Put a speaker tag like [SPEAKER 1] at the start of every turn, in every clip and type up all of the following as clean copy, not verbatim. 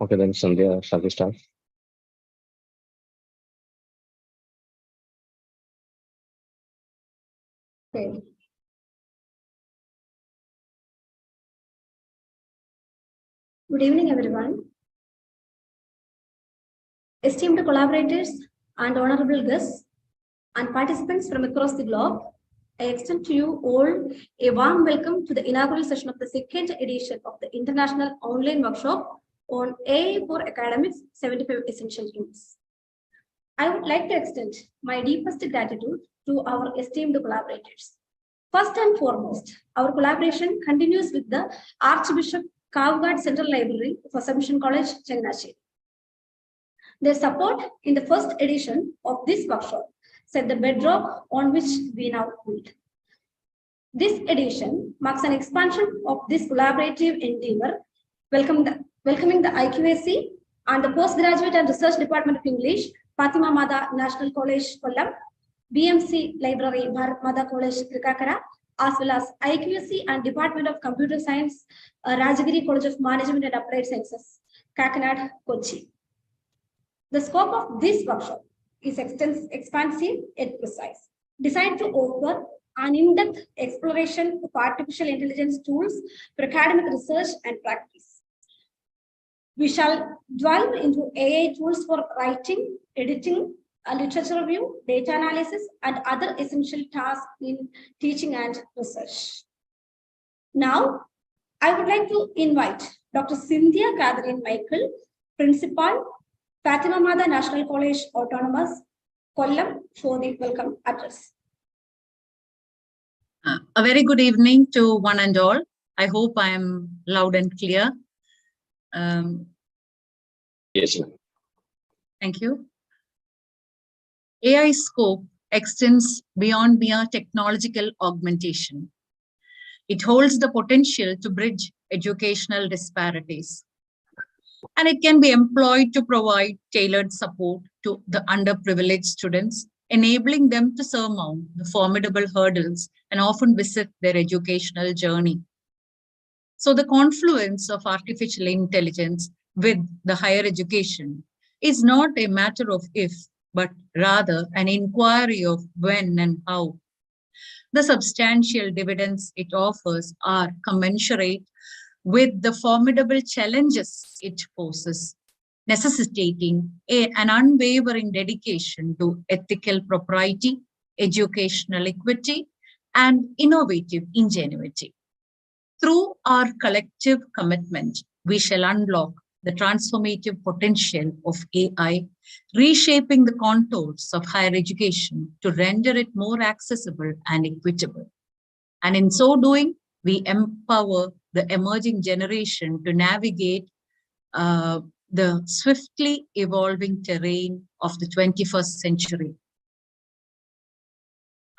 [SPEAKER 1] Okay, then Cynthia, shall we start?
[SPEAKER 2] Okay. Good evening, everyone. Esteemed collaborators and honorable guests and participants from across the globe, I extend to you all a warm welcome to the inaugural session of the second edition of the International Online Workshop on AI for Academics 75 Essential Tools. I would like to extend my deepest gratitude to our esteemed collaborators. First and foremost, our collaboration continues with the Archbishop Kavgad Central Library of Assumption College, Chennai. Their support in the first edition of this workshop set the bedrock on which we now build. This edition marks an expansion of this collaborative endeavor, welcoming the IQAC and the Postgraduate and Research Department of English, Fatima Mada National College, Kollam, BMC Library, Bharat Mada College, Trikakara, as well as IQAC and Department of Computer Science, Rajagiri College of Management and Applied Sciences, Kakinad, Kochi. The scope of this workshop is expansive yet precise, designed to offer an in-depth exploration of artificial intelligence tools for academic research and practice. We shall delve into AI tools for writing, editing, literature review, data analysis, and other essential tasks in teaching and research. Now, I would like to invite Dr. Cynthia Catherine Michael, Principal, Fatima Mada National College Autonomous, Kollam, for the welcome address.
[SPEAKER 3] A very good evening to one and all. I hope I am loud and clear.
[SPEAKER 1] Yes, ma'am.
[SPEAKER 3] Thank you. AI scope extends beyond mere technological augmentation. It holds the potential to bridge educational disparities. And it can be employed to provide tailored support to the underprivileged students, enabling them to surmount the formidable hurdles and often visit their educational journey. So the confluence of artificial intelligence with the higher education is not a matter of if, but rather an inquiry of when and how. The substantial dividends it offers are commensurate with the formidable challenges it poses, necessitating an unwavering dedication to ethical propriety, educational equity, and innovative ingenuity. Through our collective commitment, we shall unlock the transformative potential of AI, reshaping the contours of higher education to render it more accessible and equitable. And in so doing, we empower the emerging generation to navigate the swiftly evolving terrain of the 21st century.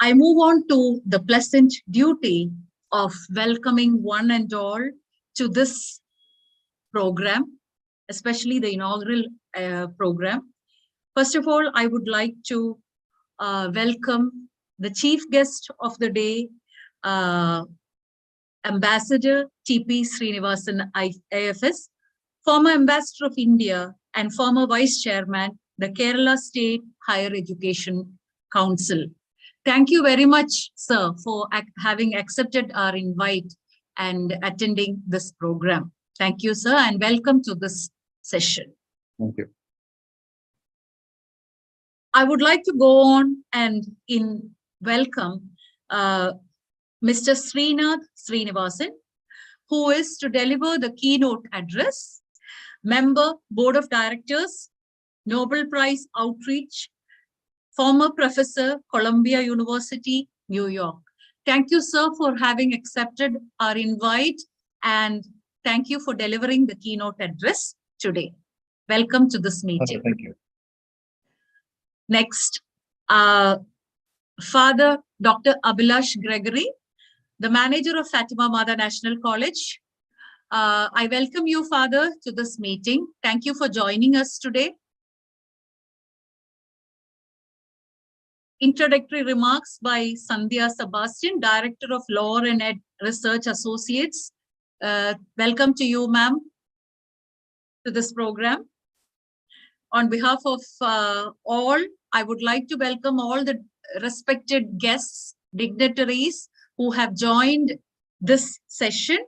[SPEAKER 3] I move on to the pleasant duty of welcoming one and all to this program, especially the inaugural program. First of all, I would like to welcome the chief guest of the day, Ambassador T.P. Sreenivasan, IFS, former Ambassador of India and former Vice Chairman, the Kerala State Higher Education Council. Thank you very much, sir, for having accepted our invite and attending this program. Thank you, sir, and welcome to this session.
[SPEAKER 1] Thank you.
[SPEAKER 3] I would like to go on and welcome Mr. Sreenath, who is to deliver the keynote address, member, Board of Directors, Nobel Prize Outreach, former professor, Columbia University, New York. Thank you, sir, for having accepted our invite, and thank you for delivering the keynote address today. Welcome to this meeting.
[SPEAKER 1] Thank you.
[SPEAKER 3] Next, Father Dr. Abhilash Gregory, the manager of Fatima Mada National College. I welcome you, Father, to this meeting. Thank you for joining us today. Introductory remarks by Sandhya Sebastian, Director of Law and Ed Research Associates. Welcome to you, ma'am. to this program. On behalf of all, I would like to welcome all the respected guests, dignitaries who have joined this session.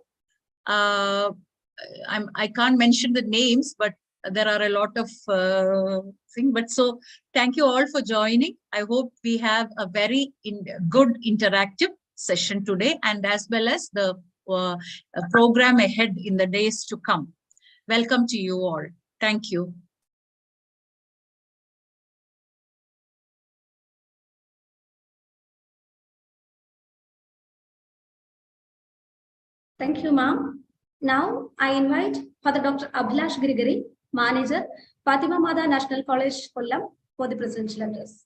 [SPEAKER 3] I can't mention the names, but there are a lot of things. But so thank you all for joining. I hope we have a very good interactive session today, and as well as the program ahead in the days to come. Welcome to you all. Thank you.
[SPEAKER 2] Thank you, ma'am. Now I invite Father Dr. Abhilash Gregory, Manager, Fatima Mada National College, Kollam, for the presidential address.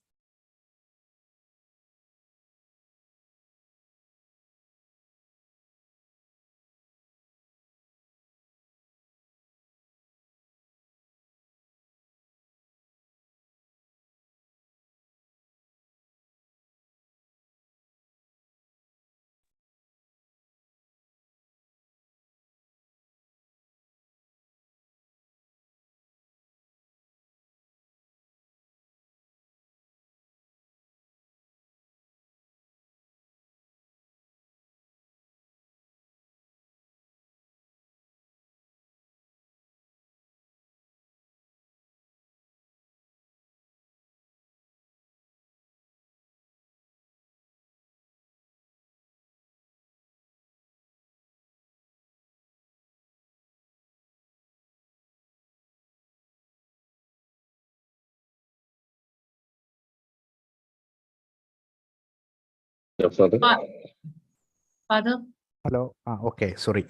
[SPEAKER 1] Father.
[SPEAKER 3] Father.
[SPEAKER 4] Hello. Okay, sorry.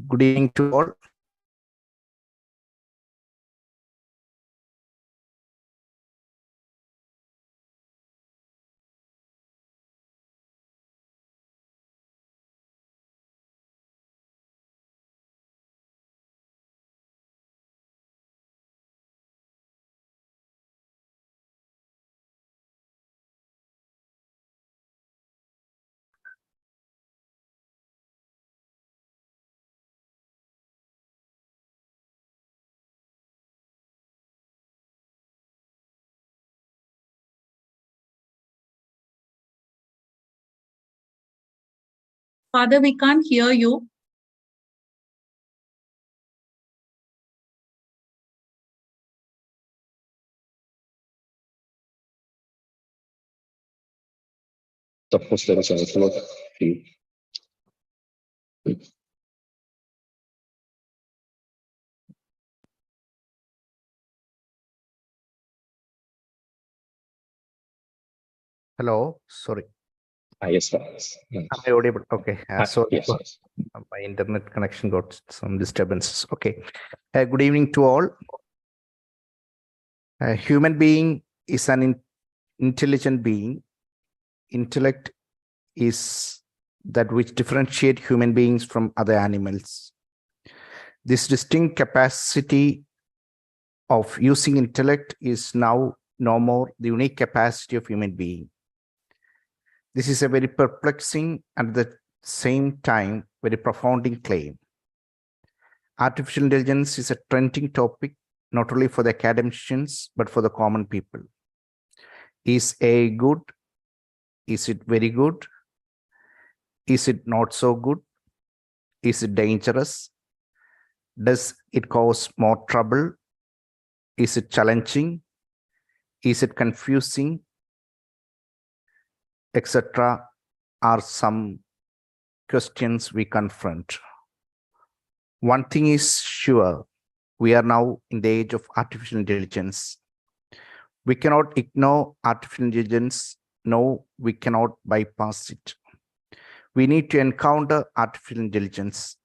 [SPEAKER 4] Good evening to all.
[SPEAKER 3] Father, we can't hear you.
[SPEAKER 1] Suppose there is a network issue.
[SPEAKER 4] Hello. Sorry.
[SPEAKER 1] Yes, sir.
[SPEAKER 4] Am I audible? Okay. Sorry.
[SPEAKER 1] Yes, yes.
[SPEAKER 4] My internet connection got some disturbances. Okay. Good evening to all. A human being is an intelligent being. Intellect is that which differentiate human beings from other animals. This distinct capacity of using intellect is now no more the unique capacity of human being. This is a very perplexing and at the same time very profounding claim. Artificial intelligence is a trending topic not only for the academicians but for the common people. Is AI good? Is it very good? Is it not so good? Is it dangerous? Does it cause more trouble? Is it challenging? Is it confusing? Etc. are some questions we confront. One thing is sure, we are now in the age of artificial intelligence. We cannot ignore artificial intelligence. No, we cannot bypass it. We need to encounter artificial intelligence.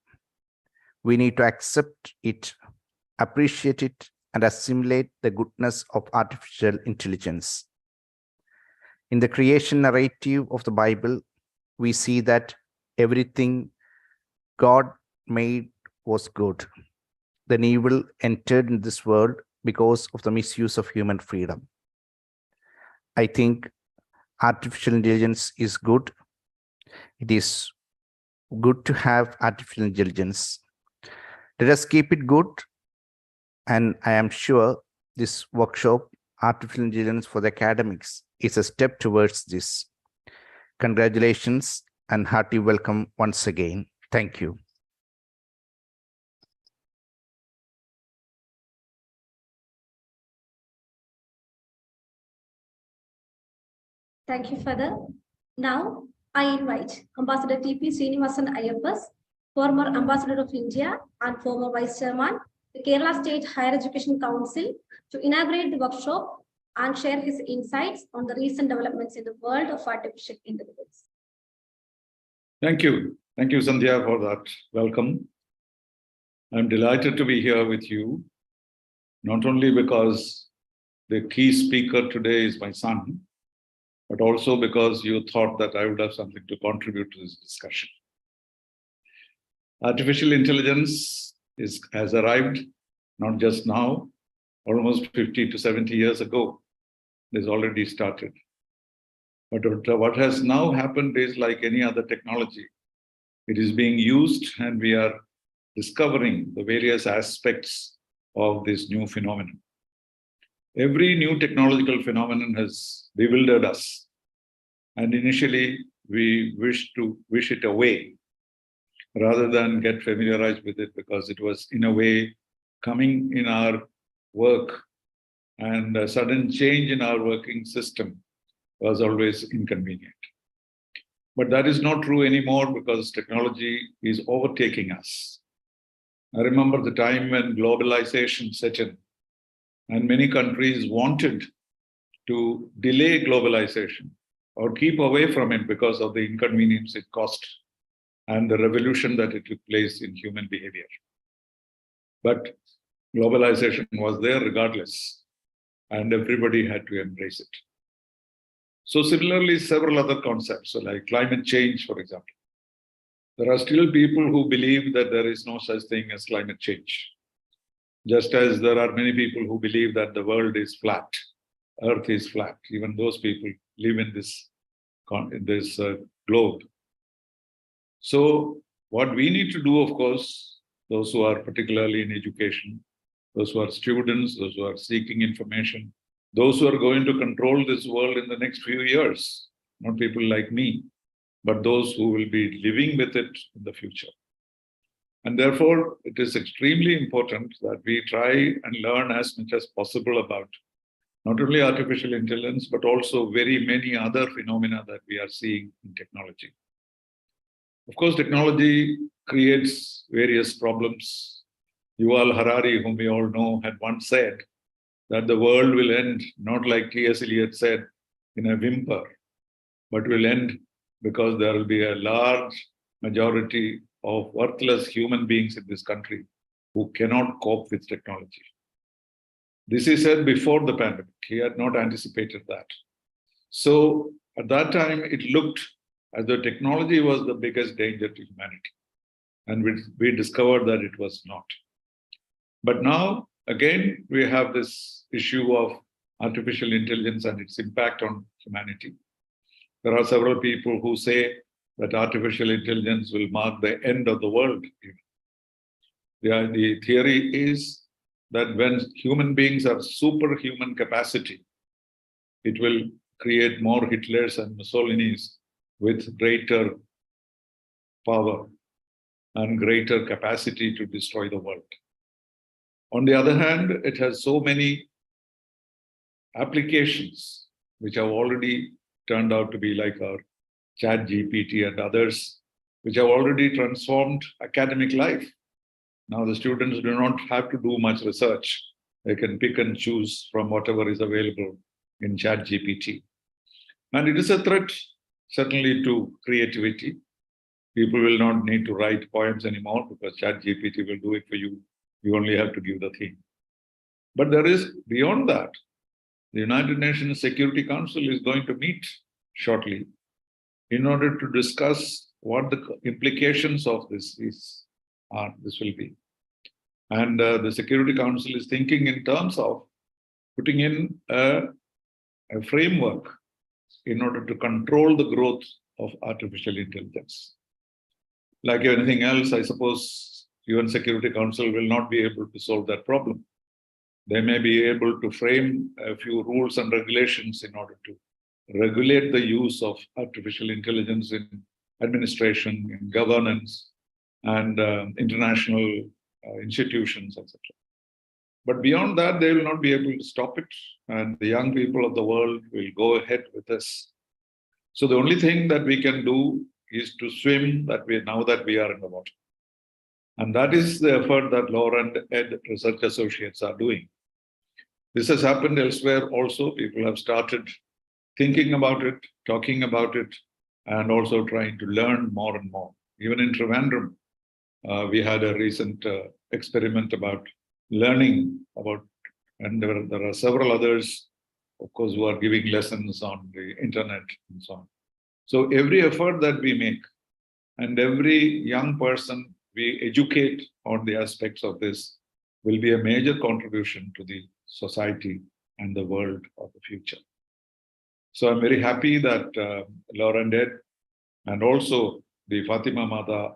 [SPEAKER 4] We need to accept it, appreciate it, and assimilate the goodness of artificial intelligence. In the creation narrative of the Bible, we see that everything God made was good. Then evil entered in this world because of the misuse of human freedom. I think artificial intelligence is good. It is good to have artificial intelligence. Let us keep it good. And I am sure this workshop, Artificial Intelligence for the Academics, is a step towards this. Congratulations and hearty welcome once again. Thank you.
[SPEAKER 2] Thank you, Father. Now, I invite Ambassador T.P. Sreenivasan IFS, former Ambassador of India and former Vice Chairman, the Kerala State Higher Education Council, to inaugurate the workshop and share his insights on the recent developments in the world of artificial intelligence.
[SPEAKER 5] Thank you. Thank you, Cynthia, for that welcome. I'm delighted to be here with you, not only because the key speaker today is my son, but also because you thought that I would have something to contribute to this discussion. Artificial intelligence has arrived, not just now, almost 50 to 70 years ago. It has already started. But what has now happened is like any other technology. It is being used and we are discovering the various aspects of this new phenomenon. Every new technological phenomenon has bewildered us. And initially, we wish it away rather than get familiarized with it because it was, in a way, coming in our work, and a sudden change in our working system was always inconvenient. But that is not true anymore because technology is overtaking us. I remember the time when globalization set in, and many countries wanted to delay globalization or keep away from it because of the inconvenience it caused and the revolution that it took place in human behavior. But globalization was there regardless, and everybody had to embrace it. So similarly, several other concepts, so like climate change, for example. There are still people who believe that there is no such thing as climate change. Just as there are many people who believe that the world is flat, Earth is flat. Even those people live in this globe. So what we need to do, of course, those who are particularly in education, those who are students, those who are seeking information, those who are going to control this world in the next few years, not people like me, but those who will be living with it in the future. And therefore, it is extremely important that we try and learn as much as possible about not only artificial intelligence, but also very many other phenomena that we are seeing in technology. Of course, technology creates various problems. Yuval Harari, whom we all know, had once said that the world will end, not like T.S. Eliot said, in a whimper, but will end because there will be a large majority of worthless human beings in this country who cannot cope with technology. This he said before the pandemic. He had not anticipated that. So at that time, it looked as though technology was the biggest danger to humanity. And we discovered that it was not. But now, again, we have this issue of artificial intelligence and its impact on humanity. There are several people who say that artificial intelligence will mark the end of the world. The theory is that when human beings are superhuman capacity, it will create more Hitlers and Mussolinis with greater power and greater capacity to destroy the world. On the other hand, it has so many applications which have already turned out to be like our ChatGPT and others, which have already transformed academic life. Now the students do not have to do much research. They can pick and choose from whatever is available in ChatGPT. And it is a threat, certainly, to creativity. People will not need to write poems anymore because ChatGPT will do it for you. You only have to give the theme. But there is, beyond that, the United Nations Security Council is going to meet shortly in order to discuss what the implications of this will be. And the Security Council is thinking in terms of putting in a framework in order to control the growth of artificial intelligence. Like anything else, I suppose UN Security Council will not be able to solve that problem. They may be able to frame a few rules and regulations in order to regulate the use of artificial intelligence in administration, in governance, and international institutions, etc. But beyond that, they will not be able to stop it, and the young people of the world will go ahead with this. So the only thing that we can do is to swim now that we are in the water. And that is the effort that Laura and Ed Research Associates are doing. This has happened elsewhere also. People have started thinking about it, talking about it, and also trying to learn more and more. Even in Trivandrum, we had a recent experiment about learning about, and there are several others, of course, who are giving lessons on the internet and so on. So every effort that we make and every young person we educate on the aspects of this will be a major contribution to the society and the world of the future. So I'm very happy that Laura and Ed, and also the Fatima Mada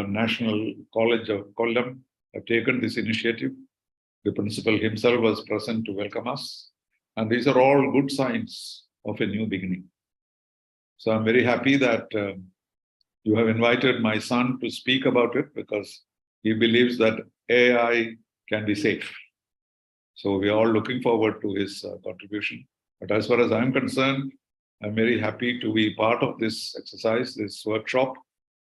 [SPEAKER 5] National College of Kollam have taken this initiative. The principal himself was present to welcome us. And these are all good signs of a new beginning. So I'm very happy that you have invited my son to speak about it, because he believes that AI can be safe. So we are all looking forward to his contribution. But as far as I'm concerned, I'm very happy to be part of this exercise, this workshop.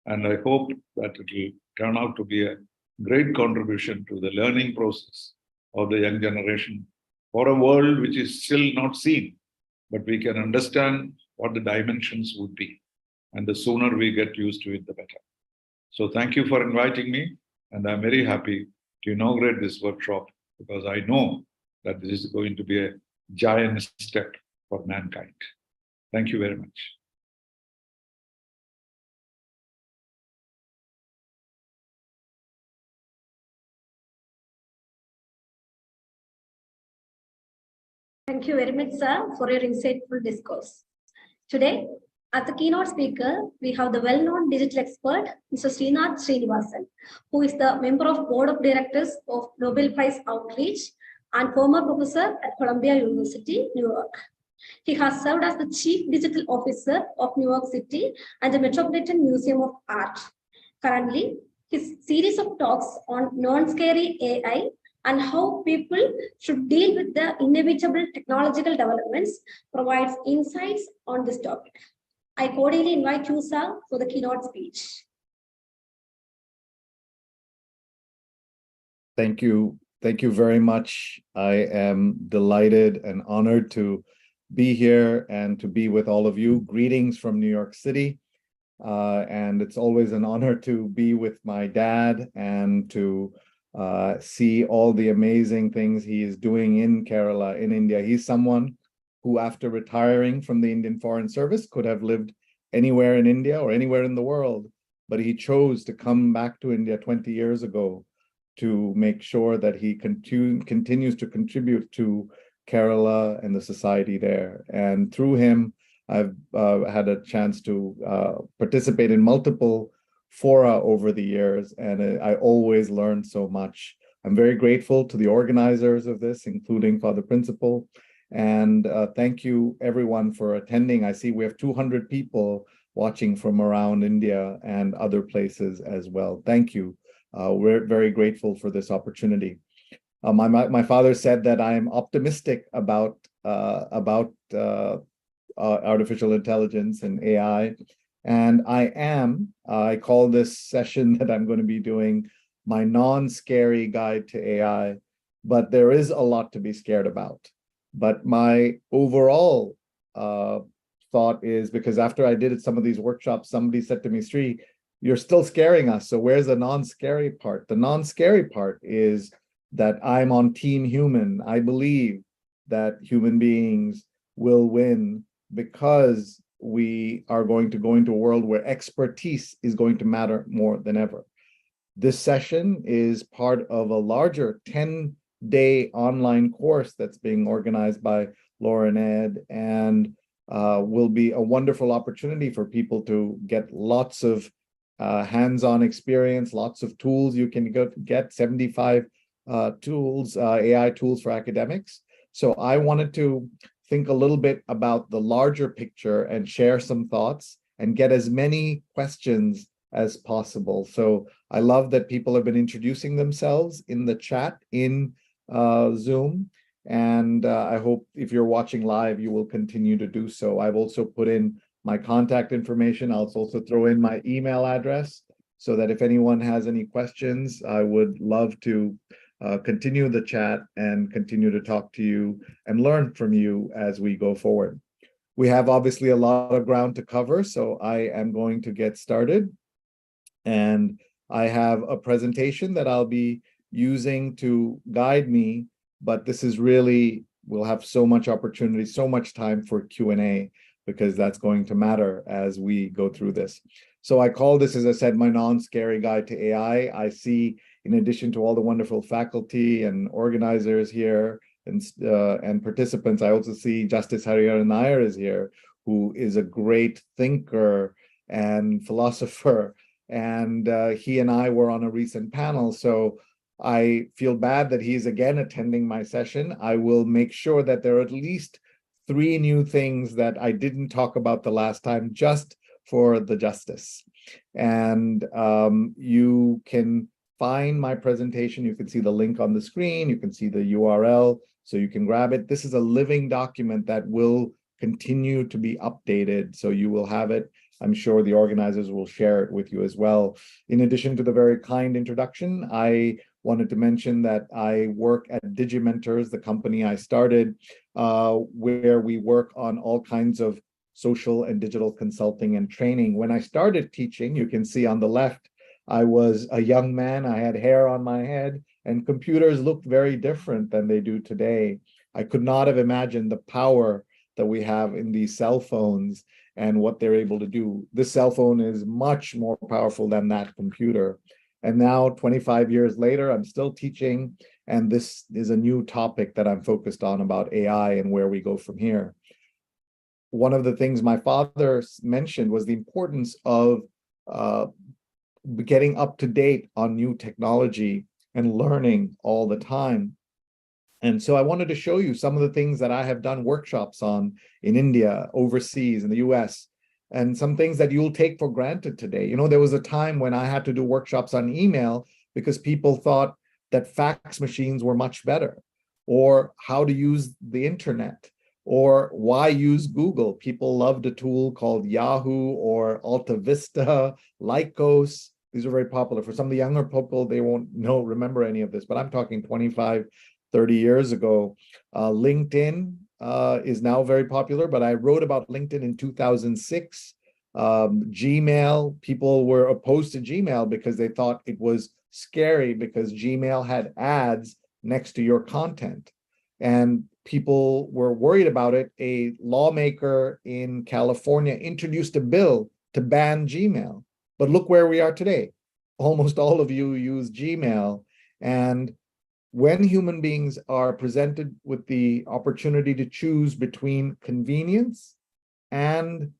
[SPEAKER 5] And I hope that it will turn out to be a great contribution to the learning process of the young generation for a world which is still not seen, but we can understand what the dimensions would be. And the sooner we get used to it, the better. So thank you for inviting me. And I'm very happy to inaugurate this workshop, because I know that this is going to be a giant step for mankind. Thank you very much.
[SPEAKER 2] Thank you very much, sir, for your insightful discourse. Today, as the keynote speaker, we have the well-known digital expert, Mr. Sreenath, who is the member of Board of Directors of Nobel Prize Outreach and former professor at Columbia University, New York. He has served as the Chief Digital Officer of New York City and the Metropolitan Museum of Art. Currently, his series of talks on non-scary AI and how people should deal with the inevitable technological developments provides insights on this topic. I cordially invite you, sir, for the keynote speech.
[SPEAKER 6] Thank you. Thank you very much. I am delighted and honored to be here and to be with all of you. Greetings from New York City. And it's always an honor to be with my dad and to see all the amazing things he is doing in Kerala, in India. He's someone who, after retiring from the Indian Foreign Service, could have lived anywhere in India or anywhere in the world, but he chose to come back to India 20 years ago to make sure that he continues to contribute to Kerala and the society there. And through him, I've had a chance to participate in multiple fora over the years, and I always learned so much. I'm very grateful to the organizers of this, including Father Principal, and thank you everyone for attending. I see we have 200 people watching from around India and other places as well. Thank you. We're very grateful for this opportunity. My father said that I am optimistic about artificial intelligence and AI. And I am. I call this session that I'm going to be doing my non-scary guide to AI, but there is a lot to be scared about. But my overall thought is, because after I did some of these workshops, somebody said to me, Sri, you're still scaring us. So where's the non-scary part? The non-scary part is that I'm on team human. I believe that human beings will win, because we are going to go into a world where expertise is going to matter more than ever. This session is part of a larger 10-day online course that's being organized by Laura and Ed, and will be a wonderful opportunity for people to get lots of hands-on experience, lots of tools. You can get 75 tools, AI tools for academics. So I wanted to think a little bit about the larger picture and share some thoughts and get as many questions as possible. So I love that people have been introducing themselves in the chat in Zoom. And I hope if you're watching live, you will continue to do so. I've also put in my contact information. I'll also throw in my email address so that if anyone has any questions, I would love to continue the chat and continue to talk to you and learn from you as we go forward. We have obviously a lot of ground to cover, so I am going to get started. And I have a presentation that I'll be using to guide me, but this is really, we'll have so much opportunity, so much time for Q&A, because that's going to matter as we go through this. So I call this, as I said, my non-scary guide to AI. I see, in addition to all the wonderful faculty and organizers here and participants, I also see Justice Hariharan Nair is here, who is a great thinker and philosopher. And he and I were on a recent panel. So I feel bad that he's again attending my session. I will make sure that there are at least 3 new things that I didn't talk about the last time, just for the justice. And you can find my presentation. You can see the link on the screen. You can see the URL, so you can grab it. This is a living document that will continue to be updated. So you will have it. I'm sure the organizers will share it with you as well. In addition to the very kind introduction, I wanted to mention that I work at Digimentors, the company I started, where we work on all kinds of social and digital consulting and training. When I started teaching, you can see on the left, I was a young man, I had hair on my head, and computers looked very different than they do today. I could not have imagined the power that we have in these cell phones and what they're able to do. This cell phone is much more powerful than that computer. And now, 25 years later, I'm still teaching, and this is a new topic that I'm focused on about AI and where we go from here. One of the things my father mentioned was the importance of getting up to date on new technology and learning all the time. And so I wanted to show you some of the things that I have done workshops on in India, overseas, in the US, and some things that you'll take for granted today. You know, there was a time when I had to do workshops on email because people thought that fax machines were much better, or how to use the internet, or why use Google. People loved a tool called Yahoo or Alta Vista, Lycos. These are very popular. For some of the younger people, they won't remember any of this, but I'm talking 25, 30 years ago. LinkedIn is now very popular, but I wrote about LinkedIn in 2006. Gmail, people were opposed to Gmail because they thought it was scary because Gmail had ads next to your content. And people were worried about it. A lawmaker in California introduced a bill to ban Gmail. But look where we are today. Almost all of you use Gmail. And when human beings are presented with the opportunity to choose between convenience and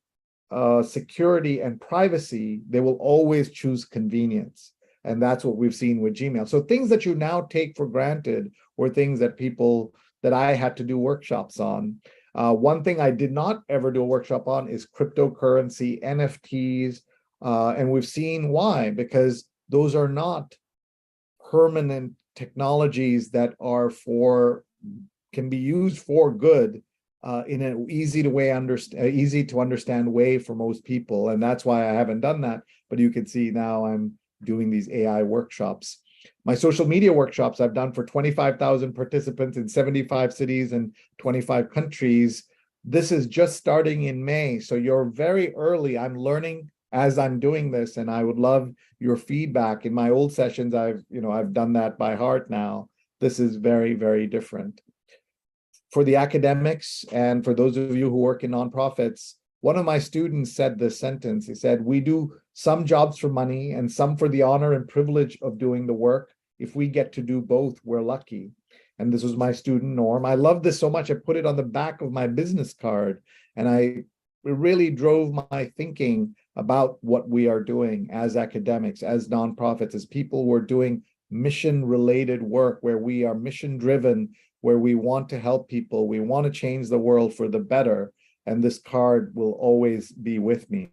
[SPEAKER 6] security and privacy, they will always choose convenience. And that's what we've seen with Gmail. So things that you now take for granted were things that I had to do workshops on. One thing I did not ever do a workshop on is cryptocurrency, NFTs, and we've seen why, because those are not permanent technologies that can be used for good in an easy to understand way for most people. And that's why I haven't done that. But you can see now I'm doing these AI workshops. My social media workshops I've done for 25,000 participants in 75 cities and 25 countries. This is just starting in May. So you're very early. I'm learning as I'm doing this, and I would love your feedback. In my old sessions, I've done that by heart now. This is very, very different. For the academics and for those of you who work in nonprofits, one of my students said this sentence. He said, "We do some jobs for money and some for the honor and privilege of doing the work. If we get to do both, we're lucky." And this was my student, Norm. I love this so much, I put it on the back of my business card. And it really drove my thinking about what we are doing as academics, as nonprofits, as people who are doing mission-related work, where we are mission-driven, where we want to help people, we want to change the world for the better, and this card will always be with me.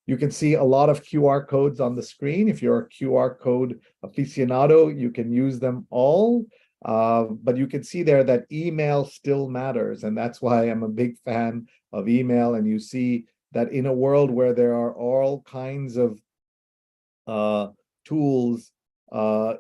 [SPEAKER 6] You can see a lot of QR codes on the screen. If you're a QR code aficionado, you can use them all. But you can see there that email still matters. And that's why I'm a big fan of email. And you see that in a world where there are all kinds of tools,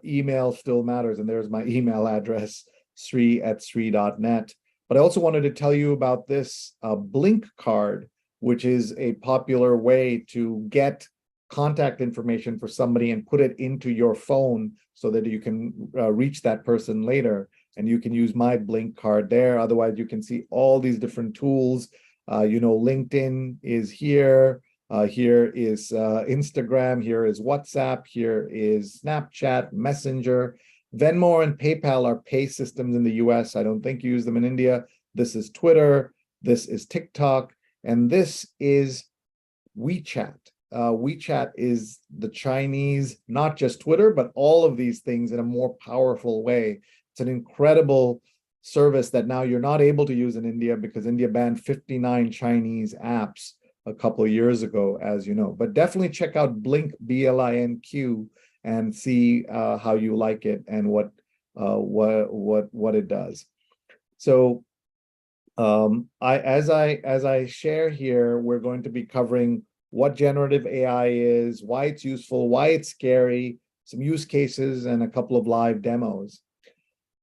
[SPEAKER 6] email still matters. And there's my email address, sri@sri.net. But I also wanted to tell you about this Blink card, which is a popular way to get contact information for somebody and put it into your phone so that you can reach that person later. And you can use my Blink card there. Otherwise, you can see all these different tools. LinkedIn is here. Here is Instagram. Here is WhatsApp. Here is Snapchat, Messenger. Venmo and PayPal are pay systems in the US. I don't think you use them in India. This is Twitter. This is TikTok. And this is WeChat. WeChat is the Chinese, not just Twitter, but all of these things in a more powerful way. It's an incredible service that now you're not able to use in India because India banned 59 Chinese apps a couple of years ago, as you know. But definitely check out Blink, BLINQ, and see how you like it and what it does. So as I share here, we're going to be covering what generative AI is, why it's useful, why it's scary, some use cases, and a couple of live demos.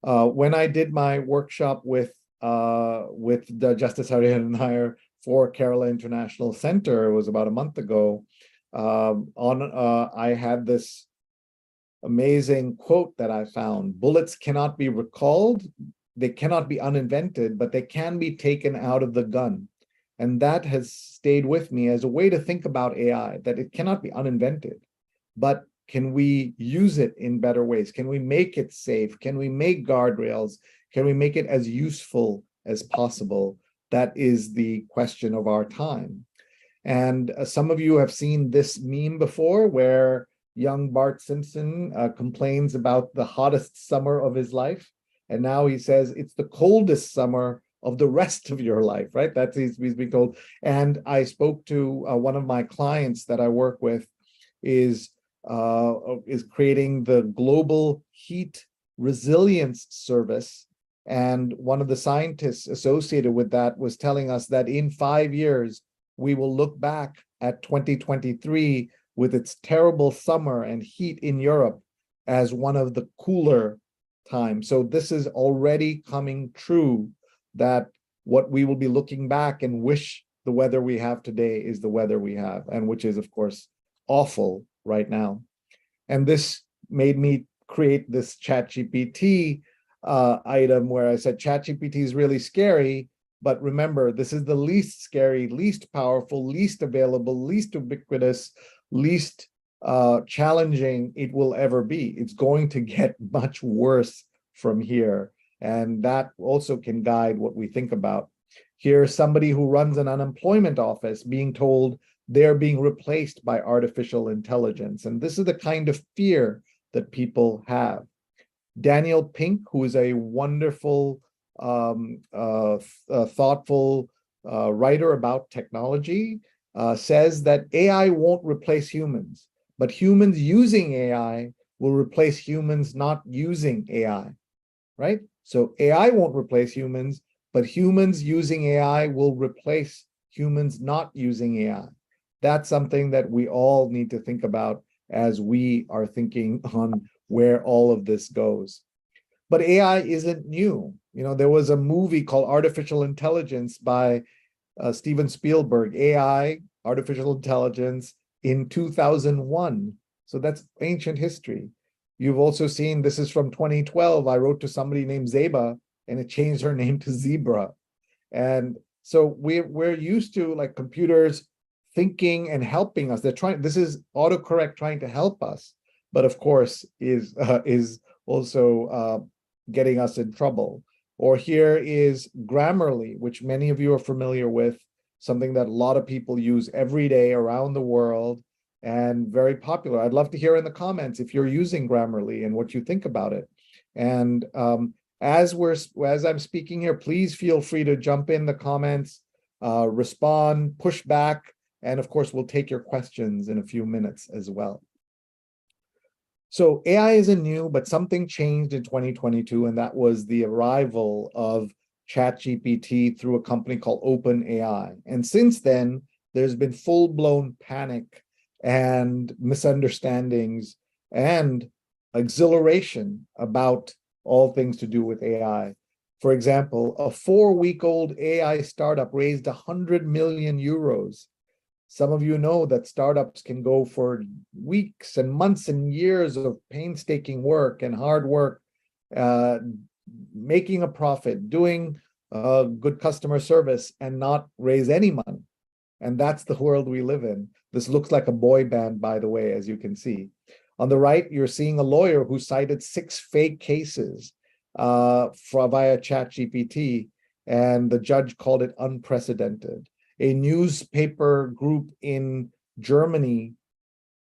[SPEAKER 6] When I did my workshop with the Justice Hariharan Nair for Kerala International Center, it was about a month ago, I had this amazing quote that I found: bullets cannot be recalled, they cannot be uninvented, but they can be taken out of the gun. And that has stayed with me as a way to think about AI, that it cannot be uninvented, but can we use it in better ways? Can we make it safe? Can we make guardrails? Can we make it as useful as possible? That is the question of our time. And some of you have seen this meme before, where young Bart Simpson complains about the hottest summer of his life. And now he says it's the coldest summer of the rest of your life, right? That's he's being told. And I spoke to one of my clients that I work with is creating the global heat resilience service. And one of the scientists associated with that was telling us that in 5 years, we will look back at 2023 with its terrible summer and heat in Europe as one of the cooler times. So this is already coming true, that what we will be looking back and wish the weather we have today is the weather we have, and which is, of course, awful right now. And this made me create this ChatGPT item where I said ChatGPT is really scary, but remember, this is the least scary, least powerful, least available, least ubiquitous, least challenging it will ever be. It's going to get much worse from here. And that also can guide what we think about. Here's somebody who runs an unemployment office being told they're being replaced by artificial intelligence. And this is the kind of fear that people have. Daniel Pink, who is a wonderful, thoughtful writer about technology, says that AI won't replace humans, but humans using AI will replace humans not using AI, right? So AI won't replace humans, but humans using AI will replace humans not using AI. That's something that we all need to think about as we are thinking on where all of this goes. But AI isn't new. You know, there was a movie called Artificial Intelligence by Steven Spielberg, AI, Artificial Intelligence, in 2001. So that's ancient history. You've also seen, this is from 2012, I wrote to somebody named Zeba, and it changed her name to Zebra. And so we're used to, like, computers thinking and helping us. They're trying, this is autocorrect trying to help us, but of course is also getting us in trouble. Or here is Grammarly, which many of you are familiar with. something that a lot of people use every day around the world and very popular. I'd love to hear in the comments if you're using Grammarly and what you think about it. And as I'm speaking here, please feel free to jump in the comments, respond, push back, and of course, we'll take your questions in a few minutes as well. So AI isn't new, but something changed in 2022, and that was the arrival of ChatGPT through a company called OpenAI. And since then, there's been full-blown panic and misunderstandings and exhilaration about all things to do with AI. For example, a 4-week-old AI startup raised 100 million euros. Some of you know that startups can go for weeks and months and years of painstaking work and hard work, making a profit, doing good customer service, and not raise any money. And that's the world we live in. This looks like a boy band, by the way, as you can see. On the right, you're seeing a lawyer who cited 6 fake cases via ChatGPT, and the judge called it unprecedented. A newspaper group in Germany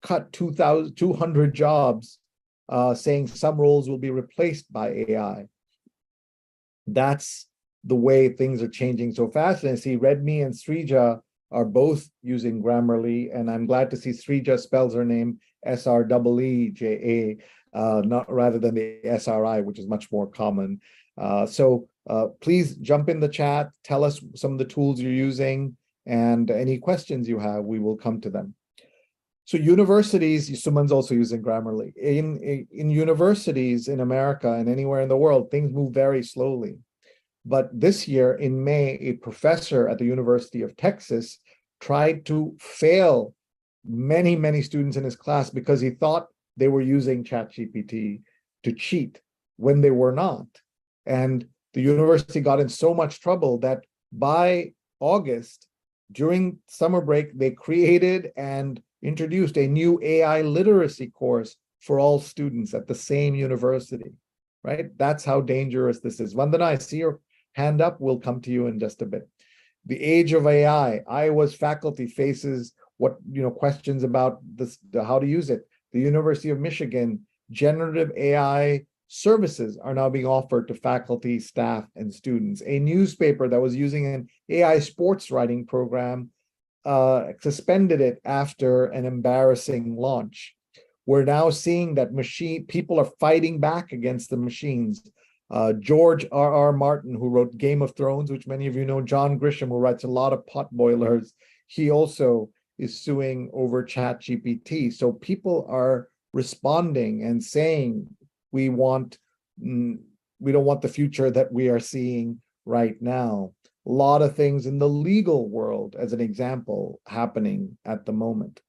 [SPEAKER 6] cut 200 jobs, saying some roles will be replaced by AI. That's the way things are changing so fast. And I see Redmi and Srija are both using Grammarly, and I'm glad to see Srija spells her name SREEJA, not rather than the SRI, which is much more common. So please jump in the chat, tell us some of the tools you're using, and any questions you have, we will come to them. So universities, Suman's also using Grammarly. In universities in America and anywhere in the world, things move very slowly. But this year in May, a professor at the University of Texas tried to fail many, many students in his class because he thought they were using ChatGPT to cheat when they were not. And the university got in so much trouble that by August, during summer break, they created and introduced a new AI literacy course for all students at the same university, right? That's how dangerous this is. Vandana, I see your hand up. We'll come to you in just a bit. The age of AI. Iowa's faculty faces questions about this, how to use it. The University of Michigan, generative AI services are now being offered to faculty, staff, and students. A newspaper that was using an AI sports writing program suspended it after an embarrassing launch. We're now seeing that people are fighting back against the machines. George R.R. Martin, who wrote Game of Thrones, which many of you know, John Grisham, who writes a lot of pot boilers, he also is suing over ChatGPT. So people are responding and saying, we don't want the future that we are seeing right now. A lot of things in the legal world, as an example, happening at the moment.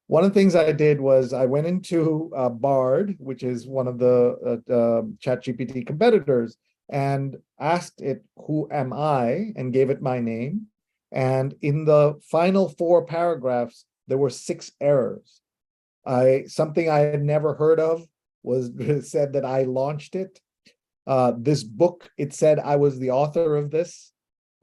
[SPEAKER 6] One of the things I did was I went into Bard, which is one of the ChatGPT competitors, and asked it, who am I? And gave it my name. And in the final 4 paragraphs, there were 6 errors. Something I had never heard of was said that I launched it. This book, it said I was the author of this.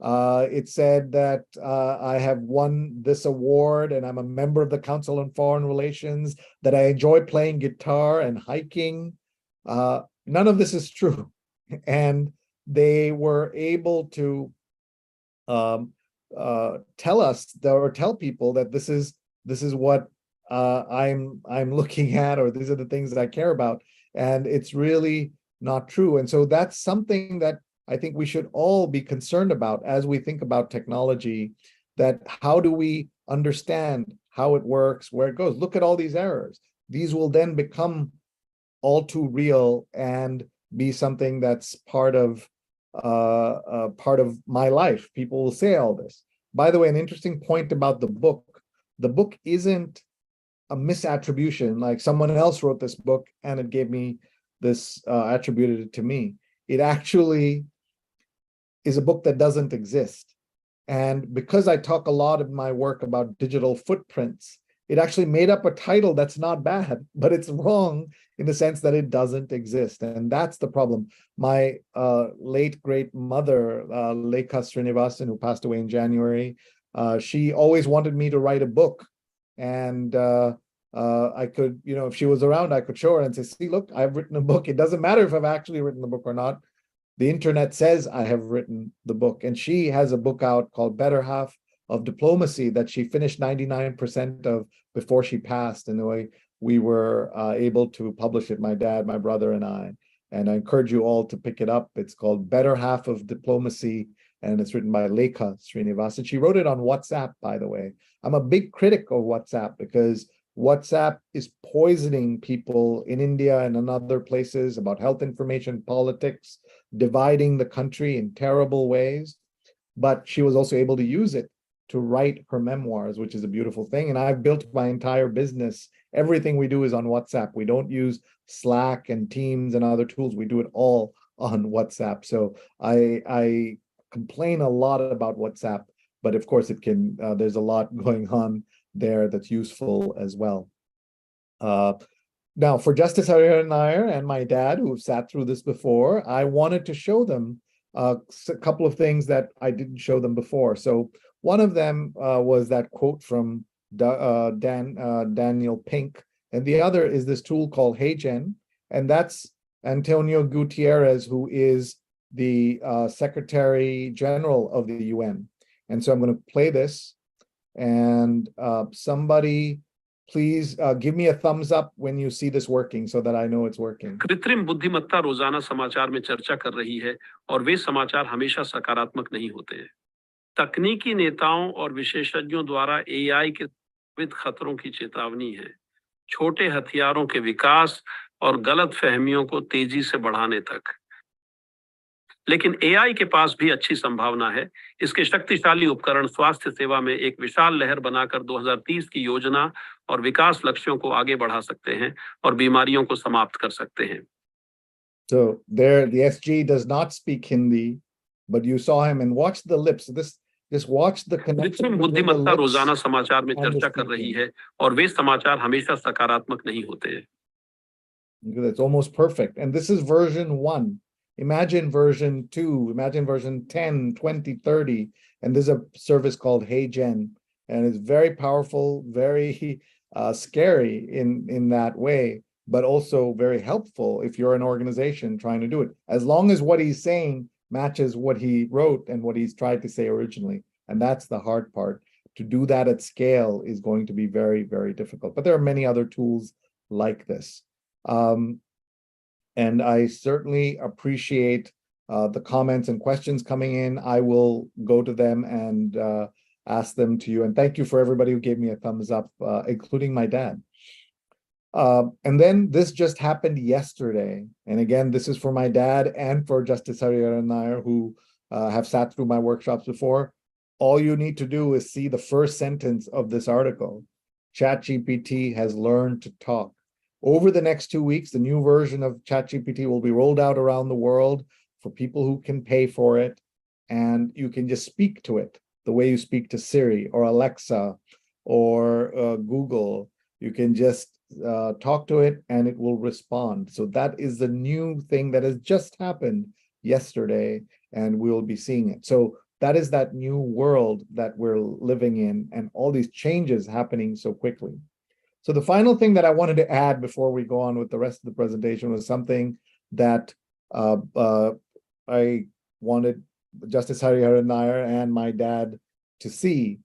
[SPEAKER 6] It said that I have won this award and I'm a member of the Council on Foreign Relations, that I enjoy playing guitar and hiking. None of this is true. And they were able to tell us or tell people that this is what I'm looking at, or these are the things that I care about. And it's really not true. And so that's something that I think we should all be concerned about as we think about technology, that how do we understand how it works, where it goes? Look at all these errors. These will then become all too real and be something that's part of my life. People will say all this. By the way, an interesting point about the book isn't a misattribution, like someone else wrote this book and it gave me this, attributed it to me. It actually is a book that doesn't exist. And because I talk a lot in my work about digital footprints, it actually made up a title that's not bad, but it's wrong in the sense that it doesn't exist. And that's the problem. My late great mother, Lekha Srenivasan, who passed away in January, She always wanted me to write a book. And I could, if she was around, I could show her and say, see, look, I've written a book. It doesn't matter if I've actually written the book or not. The internet says I have written the book. And she has a book out called Better Half of Diplomacy that she finished 99% of before she passed. And the way we were able to publish it, my dad, my brother, and I. And I encourage you all to pick it up. It's called Better Half of Diplomacy, and it's written by Lekha Srenivasan. She wrote it on WhatsApp, by the way. I'm a big critic of WhatsApp because WhatsApp is poisoning people in India and in other places about health information, politics, dividing the country in terrible ways. But she was also able to use it to write her memoirs, which is a beautiful thing. And I've built my entire business. Everything we do is on WhatsApp. We don't use Slack and Teams and other tools. We do it all on WhatsApp. So I complain a lot about WhatsApp, but of course it can, there's a lot going on there that's useful as well. Now, for Justice Hariharan Nair and my dad, who have sat through this before, I wanted to show them a couple of things that I didn't show them before. So one of them was that quote from Daniel Pink, and the other is this tool called HeyGen, and that's Antonio Gutierrez, who is the Secretary General of the UN. And so I'm going to play this, and somebody please give me a thumbs up when you see this working so that I know it's working.
[SPEAKER 7] कृत्रिम बुद्धिमत्ता रोजाना समाचार में चर्चा कर रही है और वे समाचार हमेशा सकारात्मक नहीं होते हैं। तकनीकी नेताओं और विशेषज्ञों द्वारा एआई के विविध खतरों की चेतावनी है, छोटे हथियारों के विकास और गलत फहमियों को तेजी से बढ़ाने तक। लेकिन एआई के पास भी अच्छी संभावना है। इसके शक्तिशाली उपकरण स्वास्थ्य सेवा में एक विशाल लहर बनाकर 2030 की योजना और विकास लक्ष्यों को आगे बढ़ा सकते हैं और बीमारियों को समाप्त कर सकते हैं।
[SPEAKER 6] So there, the SG does not speak Hindi, but you saw him and watch the lips. Just watch the connection.
[SPEAKER 7] कृत्रिम बुद्धिमत्ता रोजाना समाचार में चर्चा कर रही है और वे समाचार हमेशा सकारात्मक नहीं होते हैं।
[SPEAKER 6] It's almost perfect. And this is version 1. Imagine version 2, imagine version 10, 20, 30. And there's a service called HeyGen. And it's very powerful, very scary in that way, but also very helpful if you're an organization trying to do it. As long as what he's saying matches what he wrote and what he's tried to say originally. And that's the hard part. To do that at scale is going to be very, very difficult. But there are many other tools like this. And I certainly appreciate the comments and questions coming in. I will go to them and ask them to you. And thank you for everybody who gave me a thumbs up, including my dad. And then this just happened yesterday. And again, this is for my dad and for Justice Hariharan Nair, who have sat through my workshops before. All you need to do is see the first sentence of this article. ChatGPT has learned to talk. Over the next 2 weeks, the new version of ChatGPT will be rolled out around the world for people who can pay for it. And you can just speak to it the way you speak to Siri or Alexa or Google. You can just talk to it and it will respond. So that is the new thing that has just happened yesterday, and we'll be seeing it. So that is that new world that we're living in, and all these changes happening so quickly. So the final thing that I wanted to add before we go on with the rest of the presentation was something that I wanted Justice Hariharan Nair and my dad to see.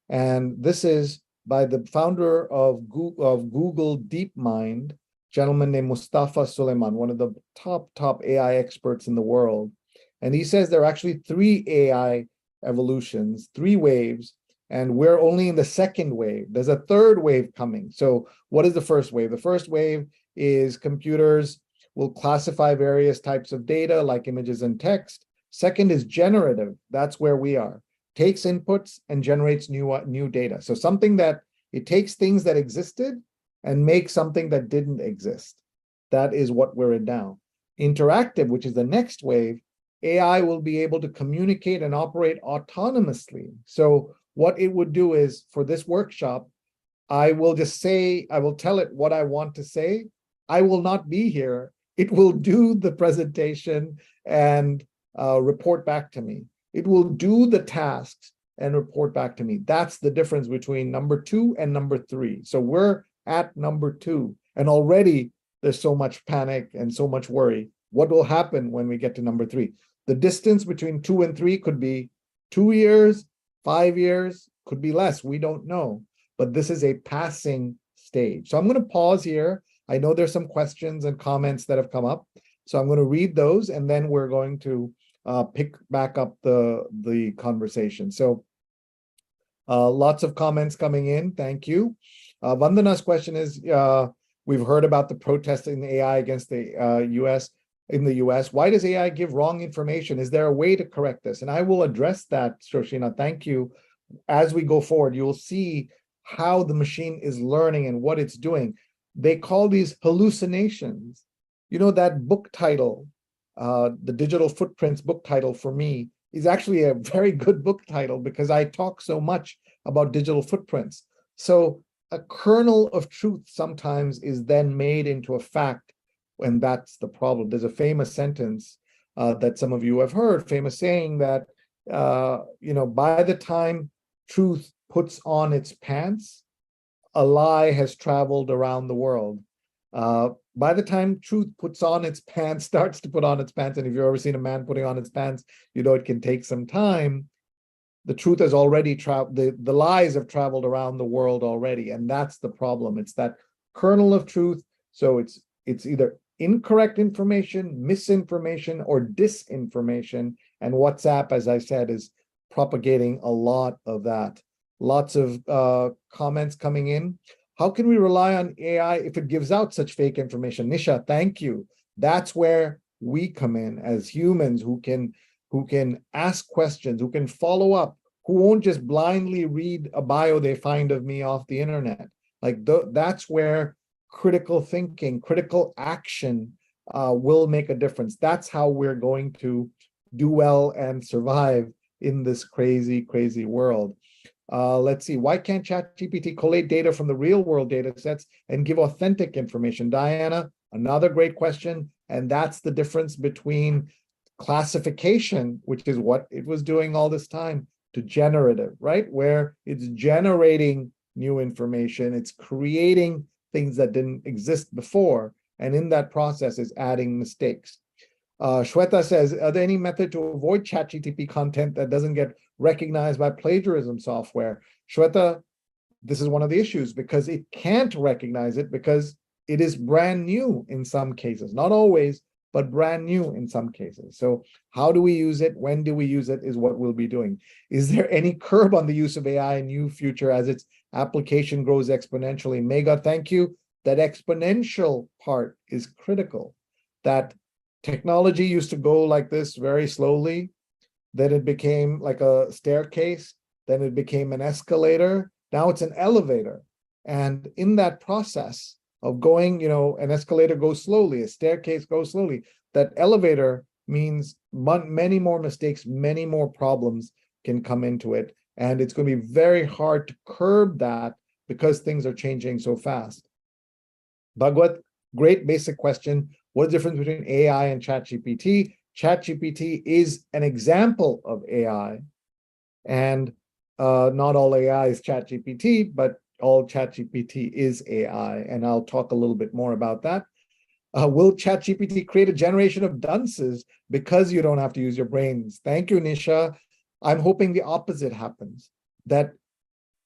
[SPEAKER 6] And this is by the founder of Google DeepMind, a gentleman named Mustafa Suleyman, one of the top AI experts in the world. And he says there are actually 3 AI evolutions, 3 waves, and we're only in the second wave. There's a third wave coming. So what is the first wave? The first wave is computers will classify various types of data like images and text. Second is generative. That's where we are. Takes inputs and generates new data. So something that it takes things that existed and makes something that didn't exist. That is what we're in now. Interactive, which is the next wave, AI will be able to communicate and operate autonomously. So what it would do is, for this workshop, I will just say, I will tell it what I want to say. I will not be here. It will do the presentation and report back to me. It will do the tasks and report back to me. That's the difference between number 2 and number 3. So we're at number 2, and already there's so much panic and so much worry. What will happen when we get to number 3? The distance between 2 and 3 could be 2 years, 5 years, could be less. We don't know. But this is a passing stage. So I'm going to pause here. I know there's some questions and comments that have come up. So I'm going to read those, and then we're going to pick back up the conversation. So lots of comments coming in. Thank you. Vandana's question is, we've heard about the protest in AI against the US. In the US, why does AI give wrong information? Is there a way to correct this? And I will address that, Sreenath. Thank you. As we go forward, you'll see how the machine is learning and what it's doing. They call these hallucinations. You know, that book title, the Digital Footprints book title for me is actually a very good book title because I talk so much about digital footprints. So a kernel of truth sometimes is then made into a fact, and that's the problem. There's a famous sentence that some of you have heard, famous saying that, by the time truth puts on its pants, a lie has traveled around the world. By the time truth puts on its pants, starts to put on its pants, and if you've ever seen a man putting on its pants, you know it can take some time. The truth has already traveled, the lies have traveled around the world already, and that's the problem. It's that kernel of truth. So it's either incorrect information, misinformation, or disinformation, and WhatsApp, as I said, is propagating a lot of that. Lots of comments coming in. How can we rely on AI if it gives out such fake information? Nisha, thank you. That's where we come in as humans who can ask questions, who can follow up, who won't just blindly read a bio they find of me off the internet. Like that's where critical thinking, critical action will make a difference. That's how we're going to do well and survive in this crazy, crazy world. Let's see, why can't ChatGPT collate data from the real world data sets and give authentic information? Diana, another great question. And that's the difference between classification, which is what it was doing all this time, to generative, right? Where it's generating new information, it's creating things that didn't exist before, and in that process is adding mistakes. Shweta says, are there any method to avoid ChatGPT content that doesn't get recognized by plagiarism software? Shweta, this is one of the issues because it can't recognize it because it is brand new in some cases, not always, but brand new in some cases. So how do we use it? When do we use it is what we'll be doing. Is there any curb on the use of AI in new future as its application grows exponentially? Megha, thank you. That exponential part is critical. That technology used to go like this very slowly, then it became like a staircase, then it became an escalator, now it's an elevator. And in that process of going, an escalator goes slowly, a staircase goes slowly, that elevator means many more mistakes, many more problems can come into it. And it's going to be very hard to curb that because things are changing so fast. Bhagwat, great basic question. What's the difference between AI and ChatGPT? ChatGPT is an example of AI, and not all AI is ChatGPT, but all ChatGPT is AI, and I'll talk a little bit more about that. Will ChatGPT create a generation of dunces because you don't have to use your brains? Thank you, Nisha. I'm hoping the opposite happens, that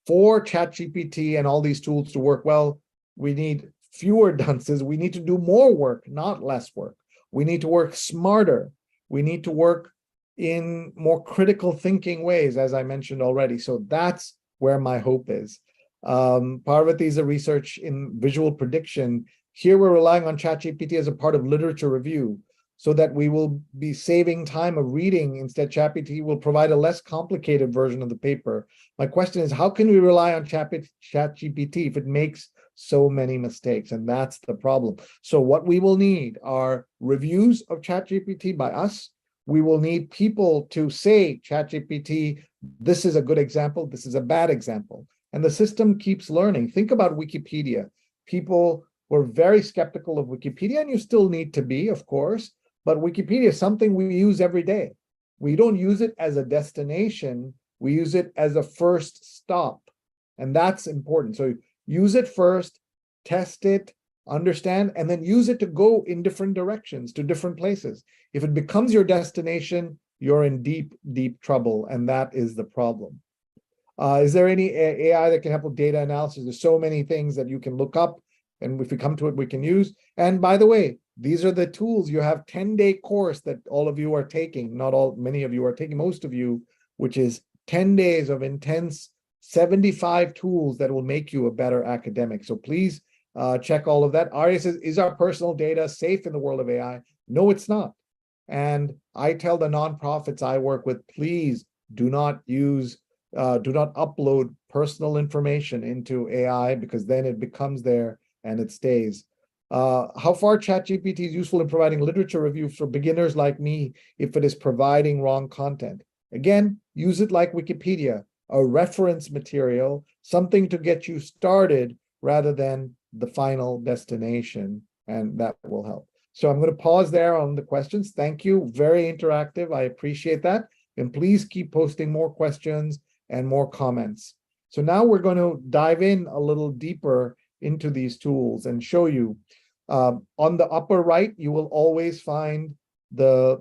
[SPEAKER 6] for ChatGPT and all these tools to work well, we need fewer dunces. We need to do more work, not less work. We need to work smarter. We need to work in more critical thinking ways, as I mentioned already. So that's where my hope is. Parvati is a research in visual prediction. Here we're relying on ChatGPT as a part of literature review so that we will be saving time of reading. Instead, ChatGPT will provide a less complicated version of the paper. My question is, how can we rely on ChatGPT if it makes so many mistakes? And that's the problem. So what we will need are reviews of ChatGPT by us. We will need people to say, ChatGPT, this is a good example, this is a bad example. And the system keeps learning. Think about Wikipedia. People were very skeptical of Wikipedia, and you still need to be, of course, but Wikipedia is something we use every day. We don't use it as a destination We use it as a first stop. And that's important. So use it first, test it, understand, and then use it to go in different directions to different places. If it becomes your destination, you're in deep, deep trouble. And that is the problem. Is there any AI that can help with data analysis? There's so many things that you can look up. And if we come to it, we can use. And by the way, these are the tools. You have 10-day course that all of you are taking. Not all, many of you are taking, most of you, which is 10 days of intense 75 tools that will make you a better academic. So please check all of that. Arya says, is our personal data safe in the world of AI? No, it's not. And I tell the nonprofits I work with, please do not upload personal information into AI, because then it becomes there and it stays. How far ChatGPT is useful in providing literature reviews for beginners like me if it is providing wrong content? Again, use it like Wikipedia, a reference material, something to get you started rather than the final destination, and that will help. So I'm going to pause there on the questions. Thank you. Very interactive. I appreciate that. And please keep posting more questions and more comments. So now we're going to dive in a little deeper into these tools and show you. On the upper right, you will always find the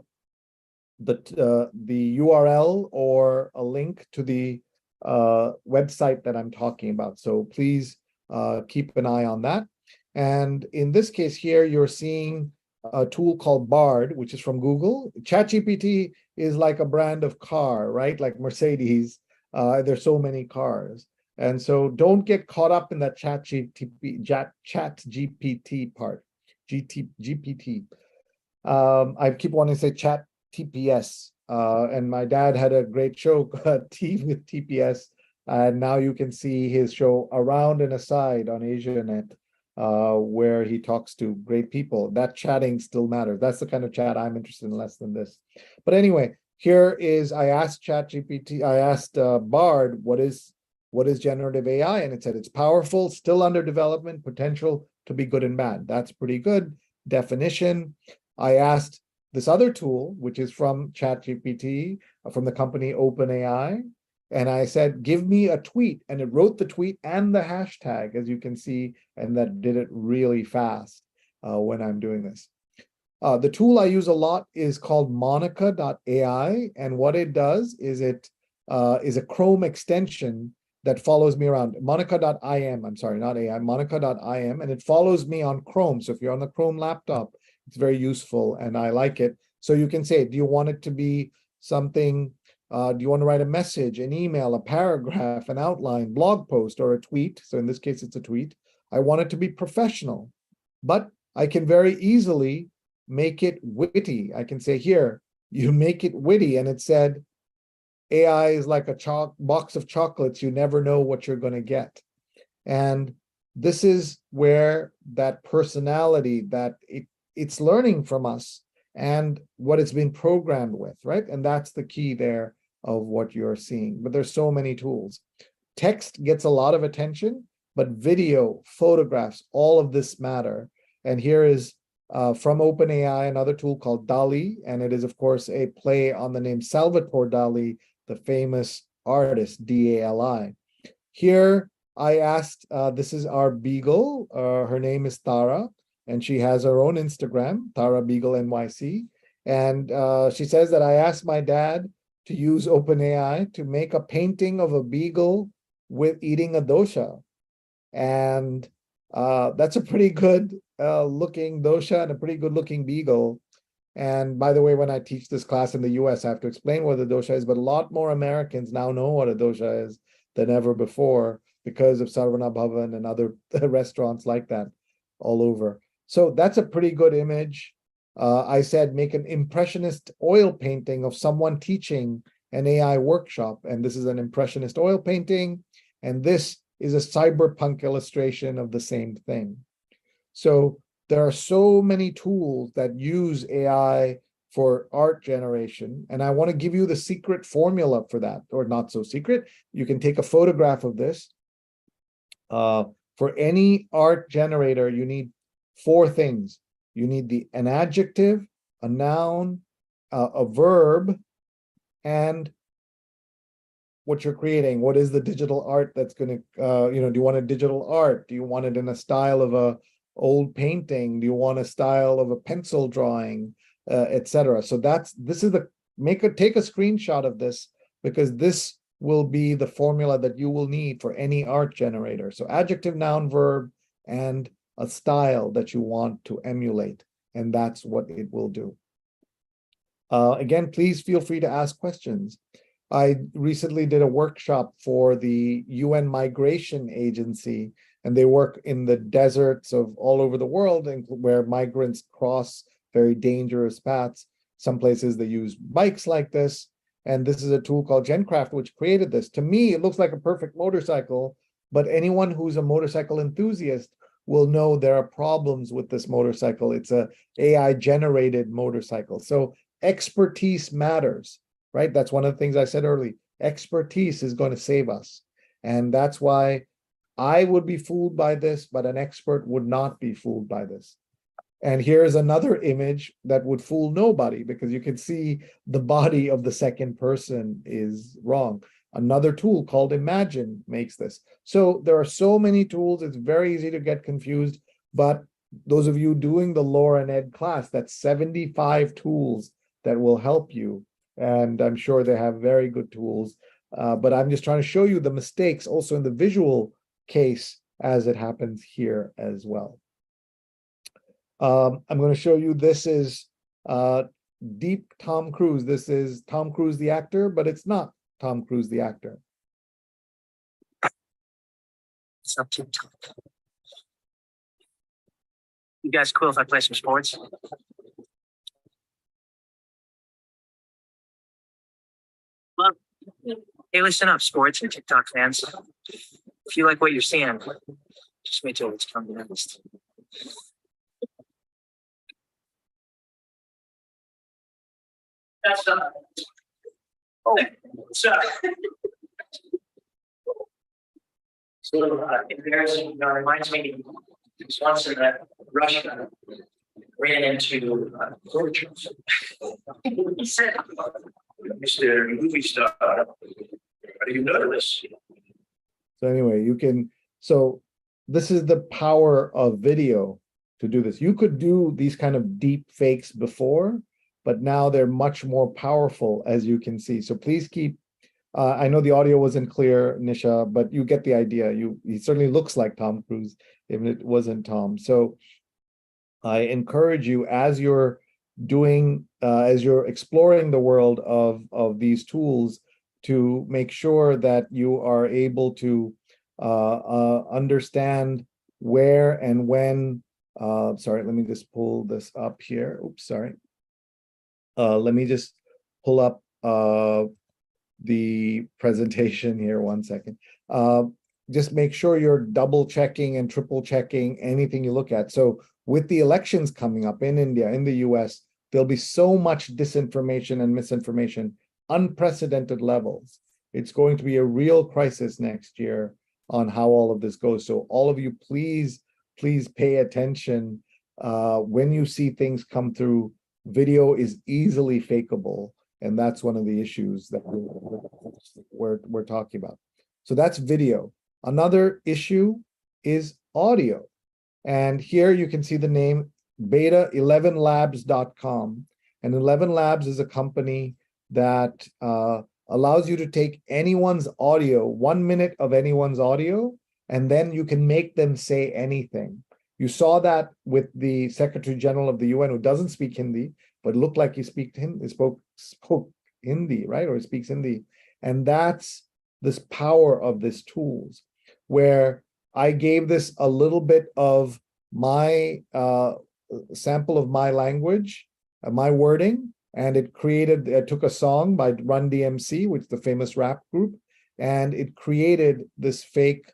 [SPEAKER 6] URL or a link to the website that I'm talking about. So please keep an eye on that. And in this case here, you're seeing a tool called Bard, which is from Google. ChatGPT is like a brand of car, right? Like Mercedes. There's so many cars. And so don't get caught up in that ChatGPT part, GPT. I keep wanting to say Chat TPS. And my dad had a great show, Tea with TPS. And now you can see his show Around and Aside on AsiaNet, where he talks to great people. That chatting still matters. That's the kind of chat I'm interested in, less than this. But anyway, here is, I asked ChatGPT, I asked Bard, what is generative AI? And it said it's powerful, still under development, potential to be good and bad. That's pretty good definition. I asked this other tool, which is from ChatGPT, from the company OpenAI, and I said, give me a tweet. And it wrote the tweet and the hashtag, as you can see, and that did it really fast when I'm doing this. The tool I use a lot is called Monica.ai. And what it does is it is a Chrome extension that follows me around. Monica.im, I'm sorry, not AI, Monica.im, and it follows me on Chrome. So if you're on the Chrome laptop, it's very useful and I like it. So you can say, do you want it to be something, do you want to write a message, an email, a paragraph, an outline, blog post, or a tweet? So in this case, it's a tweet. I want it to be professional, but I can very easily make it witty. I can say, here, you make it witty. And it said, AI is like a box of chocolates. You never know what you're going to get. And this is where that personality, that it's learning from us and what it's been programmed with, right? And that's the key there of what you're seeing. But there's so many tools. Text gets a lot of attention, but video, photographs, all of this matter. And here is from OpenAI, another tool called DALL-E, and it is, of course, a play on the name Salvatore Dali, the famous artist, D-A-L-I. Here, I asked, this is our beagle, her name is Tara, and she has her own Instagram, Tara Beagle NYC, and she says that I asked my dad to use OpenAI to make a painting of a beagle with eating a dosha, and that's a pretty good looking dosha and a pretty good looking beagle. And by the way, when I teach this class in the US, I have to explain what a dosha is, but a lot more Americans now know what a dosha is than ever before because of Sarvana Bhavan and other restaurants like that all over. So that's a pretty good image. I said, make an impressionist oil painting of someone teaching an AI workshop. And this is an impressionist oil painting. And this is a cyberpunk illustration of the same thing. So there are so many tools that use AI for art generation. And I want to give you the secret formula for that, or not so secret. You can take a photograph of this. For any art generator, you need 4 things. You need an adjective, a noun, a verb, and what you're creating. What is the digital art that's going to, do you want a digital art? Do you want it in a style of a old painting? Do you want a style of a pencil drawing, etc.? So take a screenshot of this, because this will be the formula that you will need for any art generator. So adjective, noun, verb, and a style that you want to emulate, and that's what it will do. Again, please feel free to ask questions. I recently did a workshop for the UN Migration Agency, and they work in the deserts of all over the world, and where migrants cross very dangerous paths. Some places they use bikes like this, and this is a tool called Gencraft, which created this. To me, it looks like a perfect motorcycle, but anyone who's a motorcycle enthusiast will know there are problems with this motorcycle. It's a AI-generated motorcycle. So expertise matters, right? That's one of the things I said earlier. Expertise is going to save us. And that's why I would be fooled by this, but an expert would not be fooled by this. And here's another image that would fool nobody, because you can see the body of the second person is wrong. Another tool called Imagine makes this. So there are so many tools, it's very easy to get confused, but those of you doing the Law and Ed class, that's 75 tools that will help you. And I'm sure they have very good tools, but I'm just trying to show you the mistakes also in the visual case as it happens here as well. I'm going to show you, this is deep Tom Cruise. This is Tom Cruise the actor, but it's not Tom Cruise the actor.
[SPEAKER 8] It's up to top. You guys cool if I play some sports? Well, hey, listen up, sports and TikTok fans. If you like what you're seeing, just wait till it's come to next. That's not. Oh, so. Sort of embarrassing, reminds me once in that Russia ran into Gorbachev. He said, Mr. Movie Star, how do you know this?
[SPEAKER 6] So anyway, so this is the power of video to do this. You could do these kind of deep fakes before, but now they're much more powerful, as you can see. So please keep, I know the audio wasn't clear, Nisha, but you get the idea. He certainly looks like Tom Cruise, even if it wasn't Tom. So I encourage you, as you're exploring the world of these tools, to make sure that you are able to understand where and when, sorry, let me just pull this up here. Oops, sorry. Let me just pull up the presentation here, one second. Just make sure you're double checking and triple checking anything you look at. So with the elections coming up in India, in the US, there'll be so much disinformation and misinformation, unprecedented levels. It's going to be a real crisis next year on how all of this goes. So all of you, please pay attention when you see things come through. Video is easily fakeable, and that's one of the issues that we're talking about. So that's video. Another issue is audio. And here you can see the name beta11labs.com. And 11 Labs is a company that allows you to take anyone's audio, 1 minute of anyone's audio, and then you can make them say anything. You saw that with the Secretary General of the UN, who doesn't speak Hindi, but looked like he spoke Hindi, right? Or he speaks Hindi. And that's this power of these tools, where I gave this a little bit of my sample of my language, my wording, and it took a song by Run DMC, which is the famous rap group, and it created this fake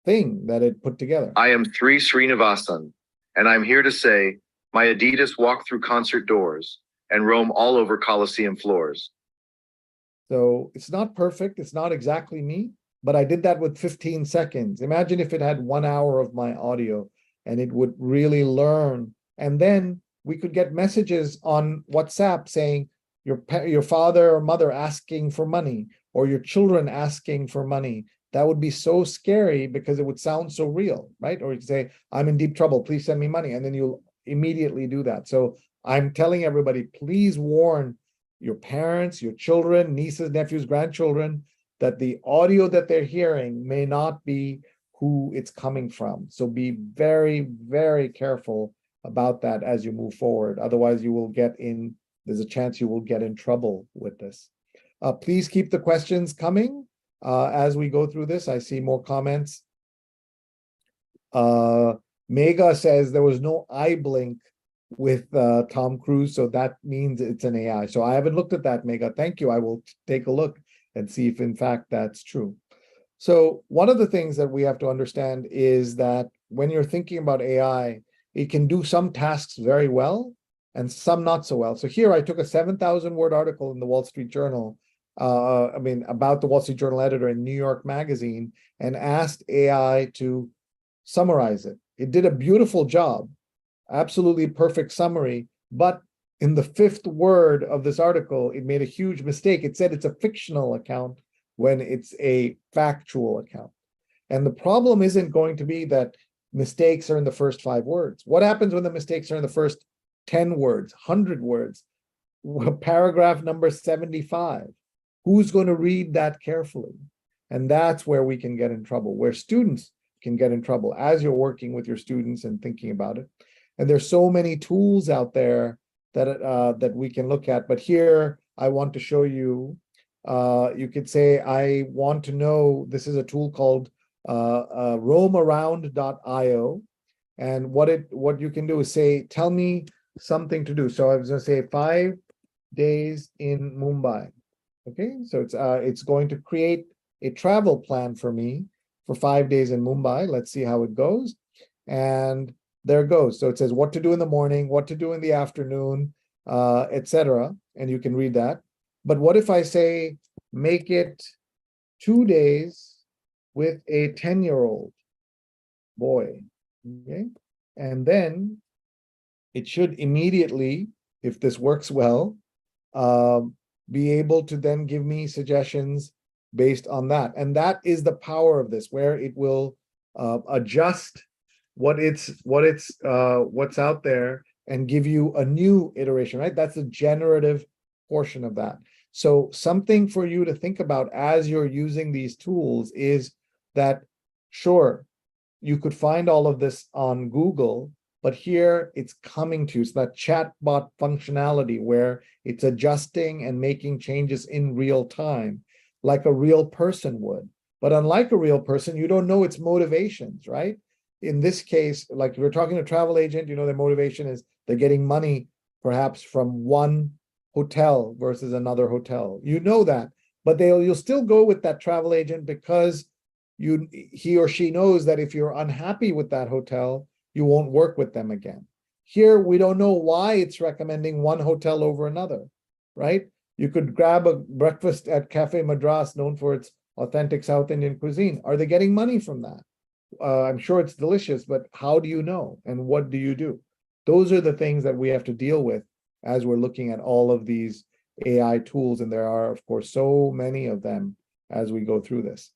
[SPEAKER 6] thing that it put together.
[SPEAKER 9] I am Srenivasan, and I'm here to say my Adidas walk through concert doors and roam all over Coliseum floors.
[SPEAKER 6] So it's not perfect. It's not exactly me, but I did that with 15 seconds. Imagine if it had 1 hour of my audio and it would really learn. And then we could get messages on WhatsApp saying, your father or mother asking for money, or your children asking for money. That would be so scary because it would sound so real, right? Or you say, I'm in deep trouble, please send me money. And then you'll immediately do that. So I'm telling everybody, please warn your parents, your children, nieces, nephews, grandchildren, that the audio that they're hearing may not be who it's coming from. So be very, very careful about that as you move forward. Otherwise, there's a chance you will get in trouble with this. Please keep the questions coming as we go through this. I see more comments. Mega says there was no eye blink with Tom Cruise, so that means it's an AI. So I haven't looked at that, Mega. Thank you. I will take a look and see if in fact that's true. So one of the things that we have to understand is that when you're thinking about AI, it can do some tasks very well and some not so well. So here I took a 7,000-word article in the Wall Street Journal, about the Wall Street Journal editor in New York Magazine, and asked AI to summarize it. It did a beautiful job, absolutely perfect summary, but in the 5th word of this article, it made a huge mistake. It said it's a fictional account when it's a factual account. And the problem isn't going to be that mistakes are in the first 5 words. What happens when the mistakes are in the first 10 words, 100 words, paragraph number 75? Who's going to read that carefully? And that's where we can get in trouble, where students can get in trouble as you're working with your students and thinking about it. And there's so many tools out there that we can look at. But here I want to show you, you could say, I want to know, this is a tool called roamaround.io. And what you can do is say, tell me something to do. So I was going to say 5 days in Mumbai. Okay, so it's going to create a travel plan for me for 5 days in Mumbai. Let's see how it goes. And there it goes. So it says what to do in the morning, what to do in the afternoon, etc. And you can read that. But what if I say, make it 2 days with a 10-year-old boy? Okay. And then it should immediately, if this works well, be able to then give me suggestions based on that. And that is the power of this, where it will adjust what's out there and give you a new iteration, right? That's the generative portion of that. So something for you to think about as you're using these tools is that, sure, you could find all of this on Google, but here it's coming to you. It's that chatbot functionality where it's adjusting and making changes in real time, like a real person would. But unlike a real person, you don't know its motivations, right? In this case, like if you're talking to a travel agent, you know, their motivation is they're getting money perhaps from one hotel versus another hotel. You know that, but you'll still go with that travel agent because he or she knows that if you're unhappy with that hotel, you won't work with them again. Here, we don't know why it's recommending one hotel over another, right? You could grab a breakfast at Cafe Madras, known for its authentic South Indian cuisine. Are they getting money from that? I'm sure it's delicious, but how do you know? And what do you do? Those are the things that we have to deal with as we're looking at all of these AI tools. And there are, of course, so many of them as we go through this.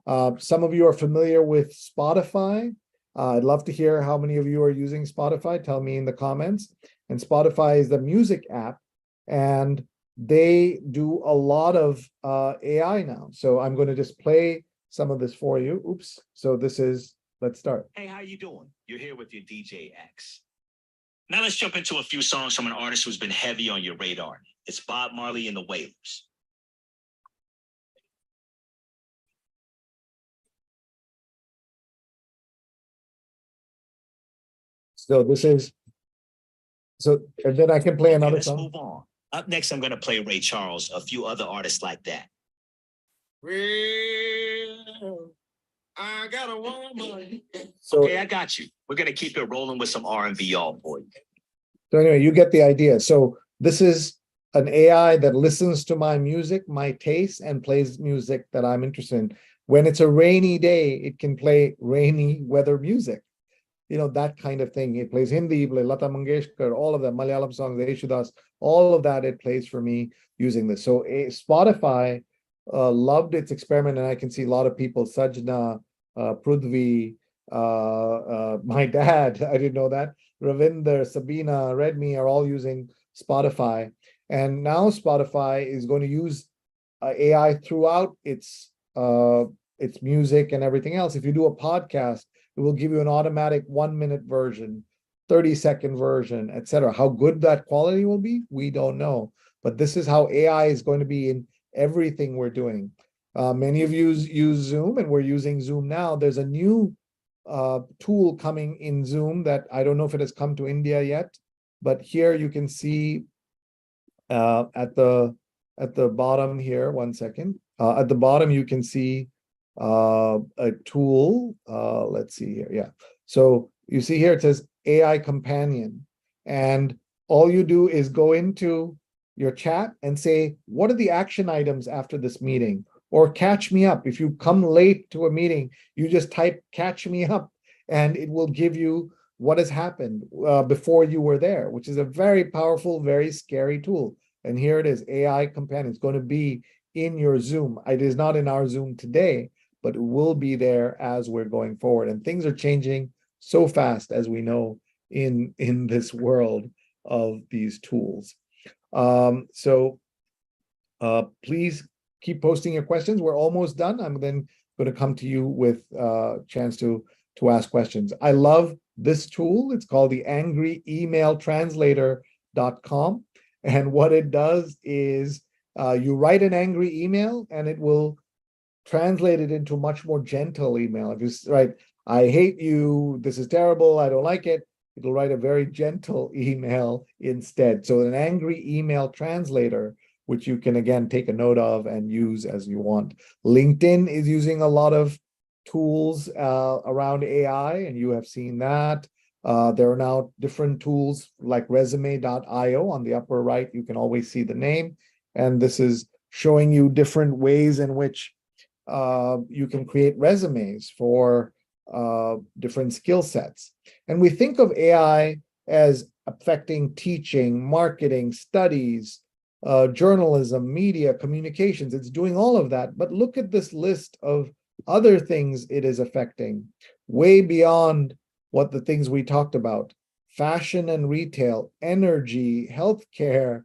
[SPEAKER 6] Some of you are familiar with Spotify. I'd love to hear how many of you are using Spotify. Tell me in the comments. And Spotify is the music app, and they do a lot of AI now. So I'm going to just play some of this for you. Oops. So let's start.
[SPEAKER 10] Hey, how you doing? You're here with your DJ X. Now let's jump into a few songs from an artist who's been heavy on your radar. It's Bob Marley and the Wailers.
[SPEAKER 6] So and then I can play another
[SPEAKER 10] let's
[SPEAKER 6] song.
[SPEAKER 10] Move on. Up next, I'm going to play Ray Charles, a few other artists like that. Well, I got a woman.
[SPEAKER 6] So,
[SPEAKER 10] okay, I got you. We're going to keep it rolling with some R&B all for you.
[SPEAKER 6] So anyway, you get the idea. So this is an AI that listens to my music, my taste, and plays music that I'm interested in. When it's a rainy day, it can play rainy weather music. that kind of thing. It plays Hindi, play Lata Mangeshkar, all of that, Malayalam songs, the Yeshudas, all of that, it plays for me using this. So Spotify loved its experiment, and I can see a lot of people, Sajna, Prudvi, my dad, I didn't know that, Ravinder, Sabina, Redmi are all using Spotify. And now Spotify is going to use AI throughout its music and everything else. If you do a podcast, it will give you an automatic 1-minute version, 30-second version, etc. How good that quality will be, we don't know. But this is how AI is going to be in everything we're doing. Many of you use Zoom, and we're using Zoom now. There's a new tool coming in Zoom that I don't know if it has come to India yet, but here you can see at the bottom here, one second. At the bottom, you can see a tool. Let's see here. Yeah. So you see here, it says AI Companion. And all you do is go into your chat and say, what are the action items after this meeting? Or catch me up. If you come late to a meeting, you just type catch me up, and it will give you what has happened before you were there, which is a very powerful, very scary tool. And here it is, AI Companion. It's going to be in your Zoom. It is not in our Zoom today, but it will be there as we're going forward. And things are changing so fast, as we know, in this world of these tools. Please keep posting your questions. We're almost done. I'm then going to come to you with a chance to ask questions. I love this tool. It's called the angryemailtranslator.com. And what it does is you write an angry email, and it will translate it into a much more gentle email. If you write, I hate you, this is terrible, I don't like it, it'll write a very gentle email instead. So an angry email translator, which you can, again, take a note of and use as you want. LinkedIn is using a lot of tools around AI, and you have seen that. There are now different tools like resume.io on the upper right. You can always see the name. And this is showing you different ways in which you can create resumes for different skill sets. And we think of AI as affecting teaching, marketing, studies, journalism, media, communications. It's doing all of that. But look at this list of other things it is affecting, way beyond what the things we talked about: fashion and retail, energy, healthcare.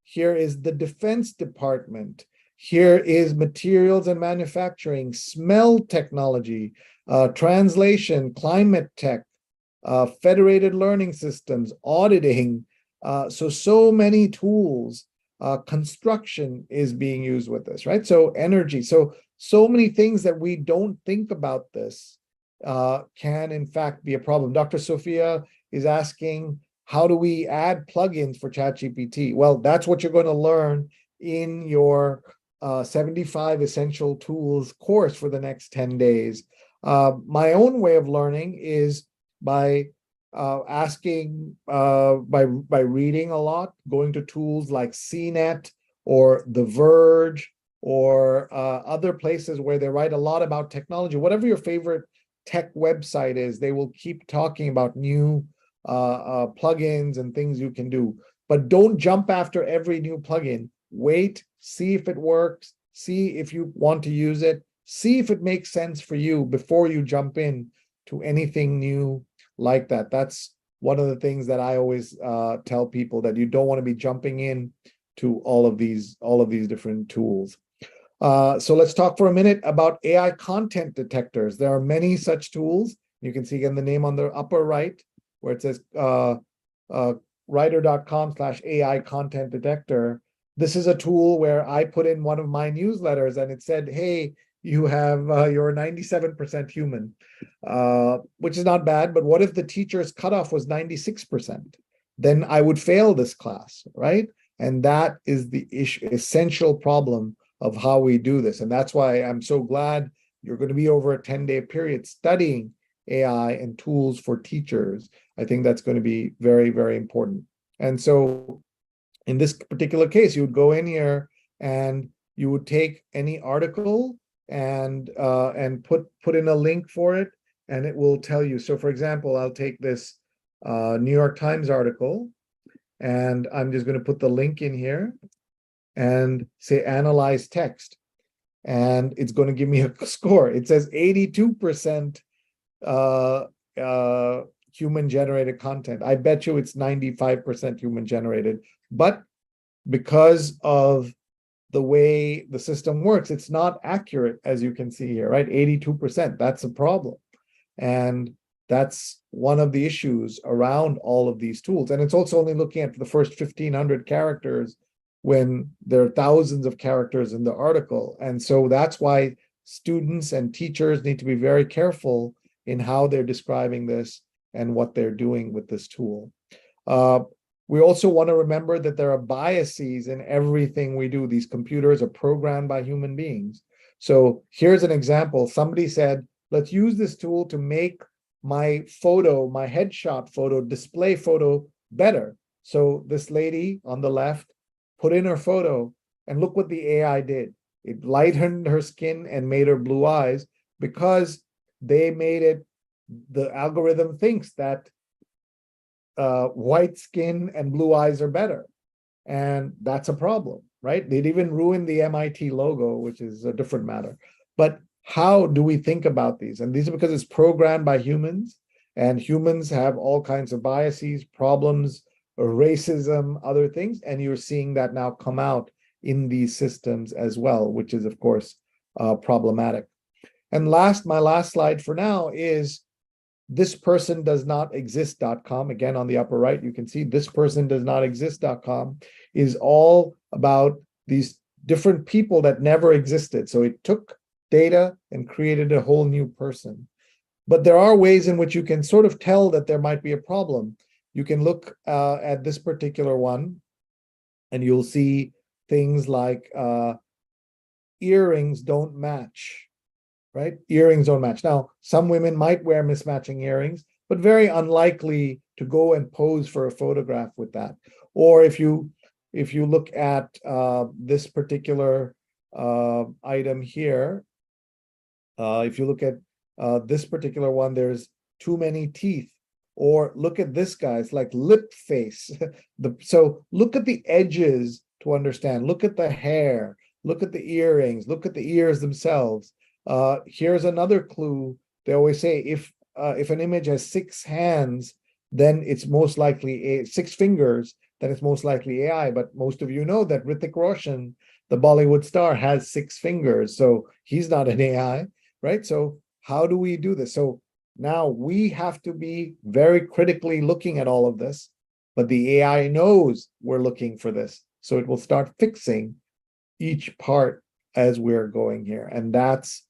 [SPEAKER 6] Here is the Defense Department. Here is materials and manufacturing, smell technology, translation, climate tech, federated learning systems, auditing. So many tools. Construction is being used with this, right? So energy. So many things that we don't think about this can in fact be a problem. Dr. Sophia is asking, how do we add plugins for ChatGPT? Well, that's what you're going to learn in your 75 Essential Tools course for the next 10 days. My own way of learning is by asking, by reading a lot, going to tools like CNET or The Verge or other places where they write a lot about technology. Whatever your favorite tech website is, they will keep talking about new plugins and things you can do. But don't jump after every new plugin. Wait, see if it works, see if you want to use it, see if it makes sense for you before you jump in to anything new like that. That's one of the things that I always tell people, that you don't want to be jumping in to all of these different tools. So let's talk for a minute about AI content detectors. There are many such tools. You can see again the name on the upper right, where it says writer.com/AI content detector. This is a tool where I put in one of my newsletters, and it said, hey, you have, you're 97% human, which is not bad. But what if the teacher's cutoff was 96%? Then I would fail this class, right? And that is the essential problem of how we do this. And that's why I'm so glad you're going to be over a 10-day period studying AI and tools for teachers. I think that's going to be very, very important. And so in this particular case, you would go in here and you would take any article and put in a link for it, and it will tell you. So for example, I'll take this New York Times article, and I'm just going to put the link in here and say analyze text. And it's going to give me a score. It says 82% human generated content. I bet you it's 95% human generated. But because of the way the system works, it's not accurate, as you can see here, right? 82%, that's a problem. And that's one of the issues around all of these tools. And it's also only looking at the first 1,500 characters when there are thousands of characters in the article. And so that's why students and teachers need to be very careful in how they're describing this and what they're doing with this tool. We also want to remember that there are biases in everything we do. These computers are programmed by human beings. So here's an example. Somebody said, let's use this tool to make my photo, my headshot photo, display photo better. So this lady on the left put in her photo, and look what the AI did. It lightened her skin and made her blue eyes because they made it, the algorithm thinks that white skin and blue eyes are better. And that's a problem, right? They'd even ruined the MIT logo, which is a different matter. But how do we think about these? And these are because it's programmed by humans, and humans have all kinds of biases, problems, racism, other things, and you're seeing that now come out in these systems as well, which is, of course, problematic. And my last slide for now is this person does not exist.com. Again, on the upper right, you can see this person does not exist.com is all about these different people that never existed. So it took data and created a whole new person. But there are ways in which you can sort of tell that there might be a problem. You can look at this particular one, and you'll see things like earrings don't match, right? Earrings don't match. Now, some women might wear mismatching earrings, but very unlikely to go and pose for a photograph with that. Or if you look at this particular item here, if you look at this particular one, there's too many teeth. Or look at this guy, it's like lip face. So look at the edges to understand. Look at the hair, look at the earrings, look at the ears themselves. Here's another clue. They always say if an image has 6 hands, then it's most likely 6 fingers, then it's most likely AI. But most of you know that Hrithik Roshan, the Bollywood star, has 6 fingers. So he's not an AI, right? So how do we do this? So now we have to be very critically looking at all of this, but the AI knows we're looking for this. So it will start fixing each part as we're going here. And that's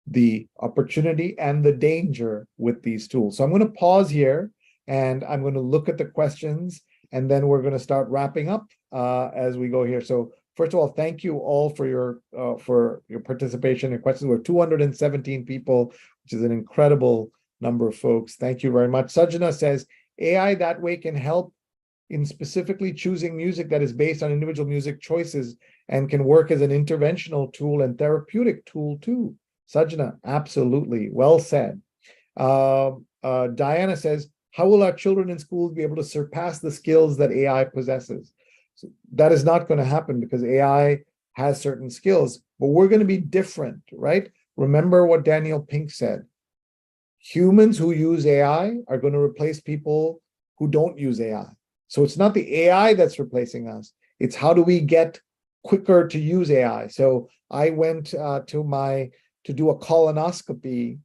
[SPEAKER 6] the opportunity and the danger with these tools. So I'm going to pause here, and I'm going to look at the questions, and then we're going to start wrapping up as we go here. So first of all, thank you all for your participation and questions. We're 217 people, which is an incredible number of folks. Thank you very much. Sajana says, AI that way can help in specifically choosing music that is based on individual music choices and can work as an interventional tool and therapeutic tool too. Sajana, absolutely. Well said. Diana says, how will our children in schools be able to surpass the skills that AI possesses? So that is not going to happen because AI has certain skills, but we're going to be different, right? Remember what Daniel Pink said. Humans who use AI are going to replace people who don't use AI. So it's not the AI that's replacing us. It's how do we get quicker to use AI. So I went to do a colonoscopy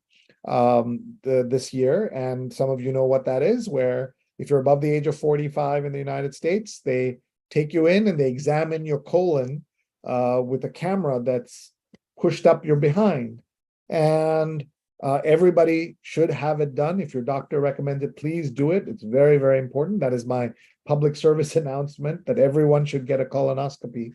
[SPEAKER 6] this year, and some of you know what that is, where if you're above the age of 45 in the United States, they take you in and they examine your colon with a camera that's pushed up your behind. And everybody should have it done. If your doctor recommends it, please do it. It's very, very important. That is my public service announcement, that everyone should get a colonoscopy.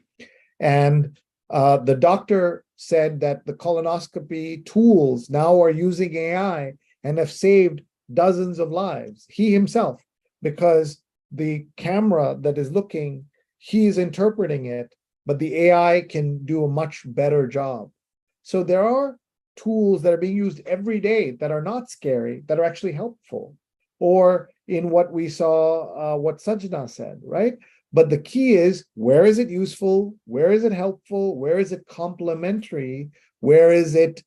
[SPEAKER 6] And the doctor said that the colonoscopy tools now are using AI and have saved dozens of lives. He himself, because the camera that is looking, he is interpreting it, but the AI can do a much better job. So there are tools that are being used every day that are not scary, that are actually helpful, or in what we saw, what Sajna said, right? But the key is, where is it useful? Where is it helpful? Where is it complementary? Where is it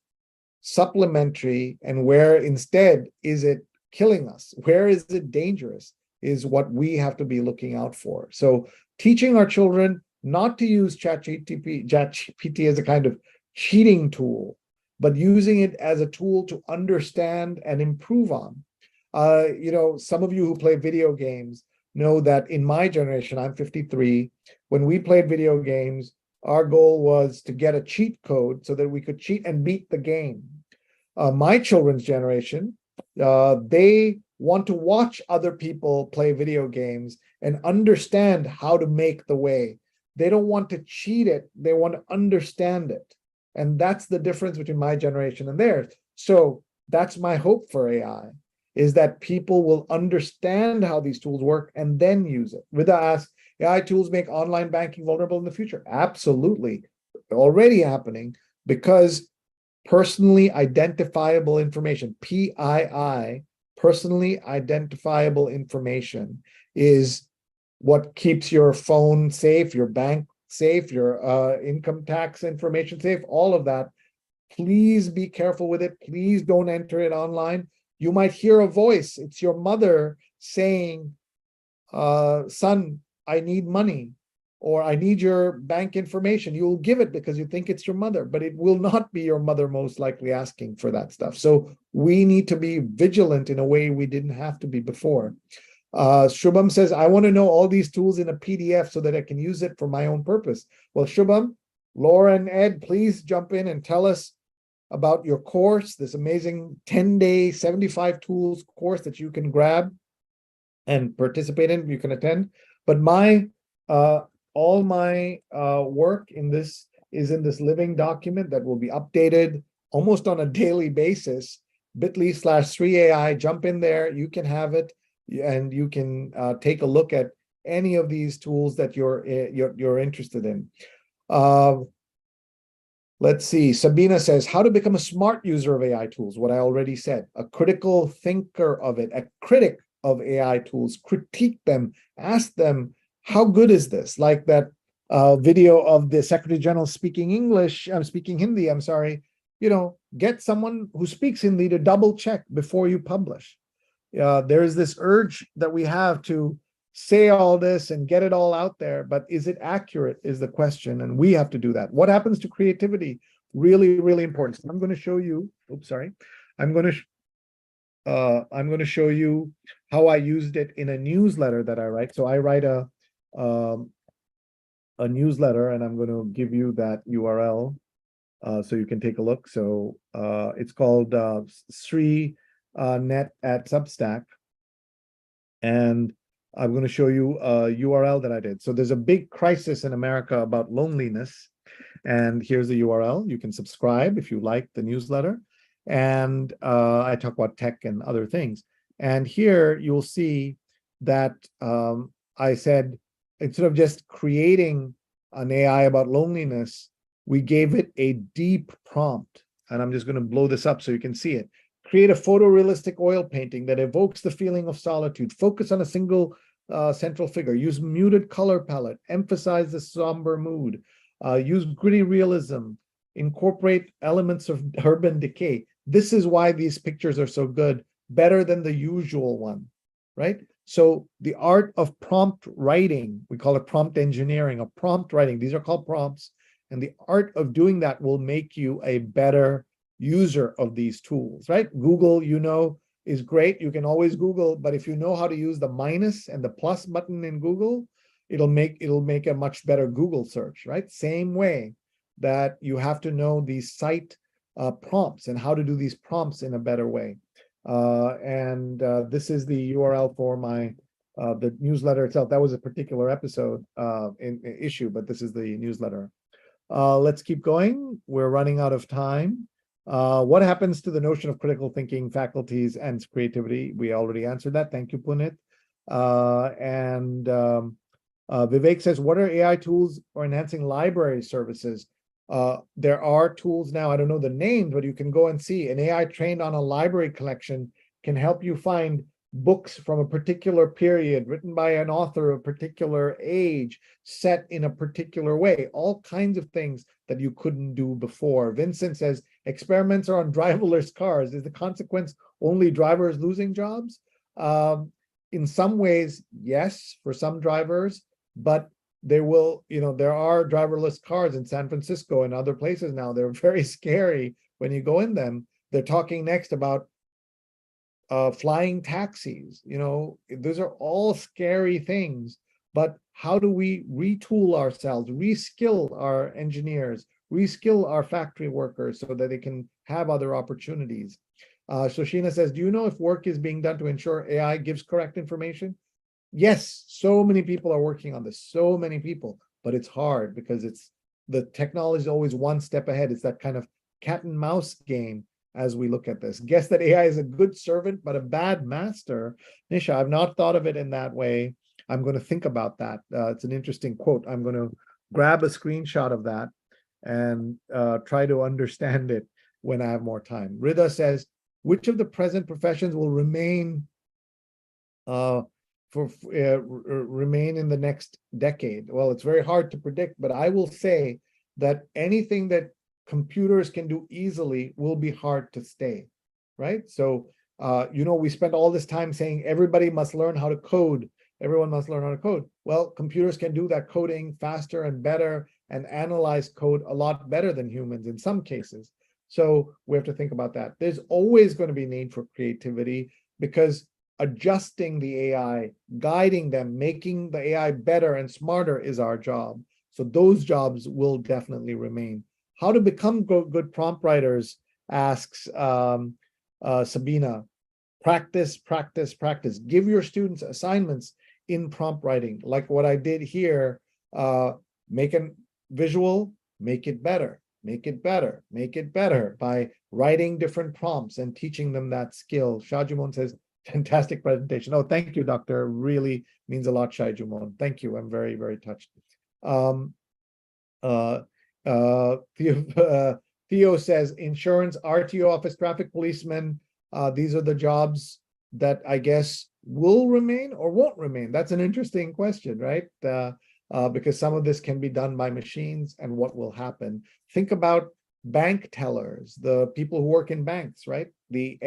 [SPEAKER 6] supplementary? And where instead is it killing us? Where is it dangerous? Is what we have to be looking out for. So teaching our children not to use ChatGPT as a kind of cheating tool, but using it as a tool to understand and improve on. Some of you who play video games know that in my generation, I'm 53, when we played video games, our goal was to get a cheat code so that we could cheat and beat the game. My children's generation, they want to watch other people play video games and understand how to make the way. They don't want to cheat it, they want to understand it. And that's the difference between my generation and theirs. So that's my hope for AI, is that people will understand how these tools work and then use it. Vida asked, AI tools make online banking vulnerable in the future? Absolutely. Already happening, because personally identifiable information, PII, personally identifiable information, is what keeps your phone safe, your bank safe, your income tax information safe, all of that. Please be careful with it. Please don't enter it online. You might hear a voice. It's your mother saying, son, I need money, or I need your bank information. You will give it because you think it's your mother, but it will not be your mother most likely asking for that stuff. So we need to be vigilant in a way we didn't have to be before. Shubham says, I want to know all these tools in a PDF so that I can use it for my own purpose. Well, Shubham, Laura and Ed, please jump in and tell us about your course, this amazing 10-day, 75 tools course that you can grab and participate in, you can attend. But all my work in this is in this living document that will be updated almost on a daily basis, bit.ly/3AI, jump in there, you can have it, and you can take a look at any of these tools that you're interested in. Let's see, Sabina says, how to become a smart user of AI tools? What I already said, a critical thinker of it, a critic of AI tools, critique them, ask them, how good is this? Like that video of the Secretary General speaking Hindi, I'm sorry, get someone who speaks Hindi to double check before you publish. There is this urge that we have to say all this and get it all out there, but is it accurate is the question, and we have to do that. What happens to creativity? Really, really important. So I'm going to show you, I'm going to show you how I used it in a newsletter that I write. So I write a newsletter, and I'm going to give you that URL so you can take a look. So it's called Sreenath at Substack, and I'm going to show you a URL that I did. So there's a big crisis in America about loneliness, and here's the URL. You can subscribe if you like the newsletter, and I talk about tech and other things. And here you'll see that I said, instead of just creating an AI about loneliness, we gave it a deep prompt. And I'm just going to blow this up so you can see it. Create a photorealistic oil painting that evokes the feeling of solitude. Focus on a single central figure. Use muted color palette. Emphasize the somber mood. Use gritty realism. Incorporate elements of urban decay. This is why these pictures are so good, better than the usual one, right? So the art of prompt writing, we call it prompt engineering, or prompt writing. These are called prompts. And the art of doing that will make you a better user of these tools, right? Google, is great. You can always Google, but if you know how to use the minus and the plus button in Google, it'll make a much better Google search, right? Same way that you have to know these site prompts and how to do these prompts in a better way. This is the URL for my the newsletter itself. That was a particular episode in issue, but this is the newsletter. Let's keep going. We're running out of time. What happens to the notion of critical thinking, faculties, and creativity? We already answered that. Thank you, Punit. Vivek says, what are AI tools for enhancing library services? There are tools now, I don't know the names, but you can go and see an AI trained on a library collection can help you find books from a particular period written by an author of a particular age, set in a particular way, all kinds of things that you couldn't do before. Vincent says, experiments are on driverless cars. Is the consequence only drivers losing jobs? In some ways, yes, for some drivers, but there will, there are driverless cars in San Francisco and other places now. They're very scary when you go in them. They're talking next about flying taxis. Those are all scary things, but how do we retool ourselves, reskill our engineers, reskill our factory workers so that they can have other opportunities? So Sheena says, do you know if work is being done to ensure AI gives correct information? Yes, so many people are working on this, so many people, but it's hard because the technology is always one step ahead. It's that kind of cat and mouse game as we look at this. Guess that AI is a good servant, but a bad master. Nisha, I've not thought of it in that way. I'm going to think about that. It's an interesting quote. I'm going to grab a screenshot of that and try to understand it when I have more time. Rida says, which of the present professions will remain remain in the next decade? Well, it's very hard to predict, but I will say that anything that computers can do easily will be hard to stay, right? So, we spent all this time saying everybody must learn how to code. Everyone must learn how to code. Well, computers can do that coding faster and better and analyze code a lot better than humans in some cases. So we have to think about that. There's always going to be need for creativity because adjusting the AI, guiding them, making the AI better and smarter is our job. So those jobs will definitely remain. How to become good prompt writers, asks Sabina. Practice, practice, practice. Give your students assignments in prompt writing, like what I did here. Make a visual, make it better, make it better, make it better by writing different prompts and teaching them that skill. Shajumon says, fantastic presentation. Oh, thank you, Doctor. Really means a lot, Shajumon. Thank you. I'm very, very touched. Theo says, insurance, RTO office, traffic policeman. These are the jobs that I guess will remain or won't remain. That's an interesting question, right? Because some of this can be done by machines, and what will happen. Think about bank tellers, the people who work in banks, right? The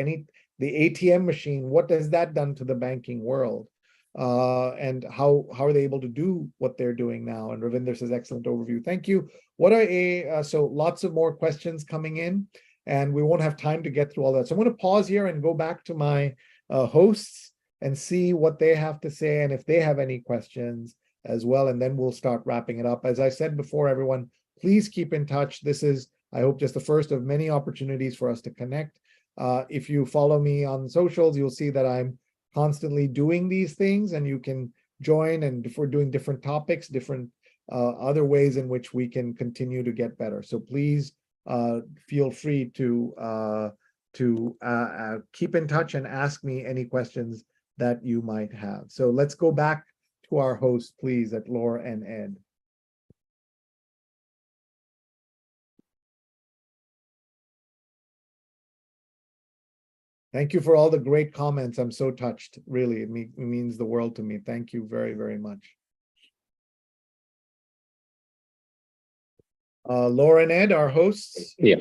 [SPEAKER 6] ATM machine, what has that done to the banking world? And how are they able to do what they're doing now? And Ravinder says, excellent overview. Thank you. So lots of more questions coming in, and we won't have time to get through all that. So I'm going to pause here and go back to my hosts and see what they have to say and if they have any questions as well. And then we'll start wrapping it up. As I said before, everyone, please keep in touch. This is, I hope, just the first of many opportunities for us to connect. If you follow me on socials, you'll see that I'm constantly doing these things, and you can join, and if we're doing different topics, different other ways in which we can continue to get better. So please feel free to keep in touch and ask me any questions that you might have. So let's go back to our host, please, at Laura and Ed. Thank you for all the great comments. I'm so touched. Really, it means the world to me. Thank you very, very much. Laura and Ed, our hosts.
[SPEAKER 1] Yeah.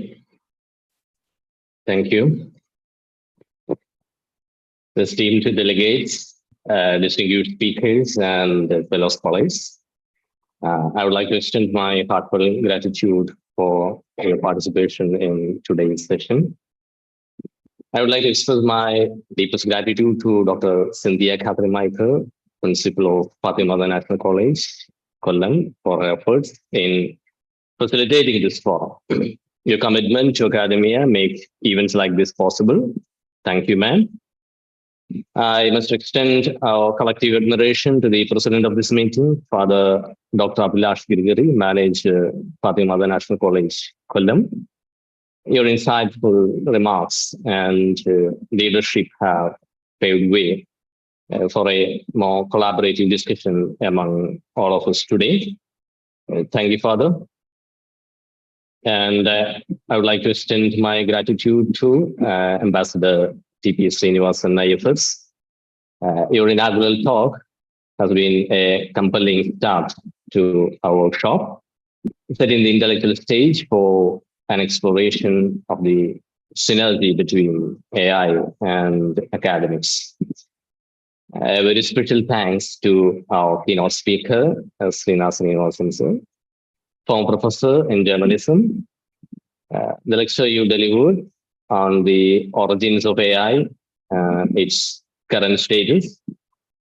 [SPEAKER 1] Thank you. Esteemed delegates, distinguished speakers, and fellow scholars. I would like to extend my heartfelt gratitude for your participation in today's session. I would like to express my deepest gratitude to Dr. Cynthia Principal of Fatima National College, Kollam, for her efforts in facilitating this forum. Your commitment to academia makes events like this possible. Thank you, ma'am. I must extend our collective admiration to the president of this meeting, Father Dr. Abhilash Gregory, Manager, Fatima National College, Kollam. Your insightful remarks and leadership have paved way for a more collaborative discussion among all of us today. Thank you, Father. And I would like to extend my gratitude to Ambassador TP Sreenivasan IFS. Your inaugural talk has been a compelling start to our workshop, setting the intellectual stage for an exploration of the synergy between AI and academics. A very special thanks to our keynote speaker, Sreenath, former professor in journalism. The lecture you delivered on the origins of AI, its current status,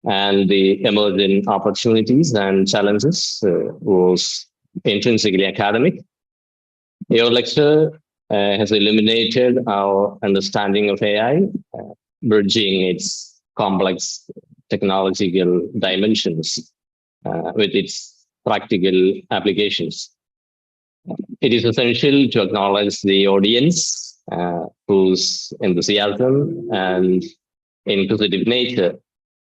[SPEAKER 1] and the emerging opportunities and challenges was intrinsically academic. Your lecture has illuminated our understanding of AI, bridging its complex technological dimensions with its practical applications. It is essential to acknowledge the audience whose enthusiasm and inquisitive nature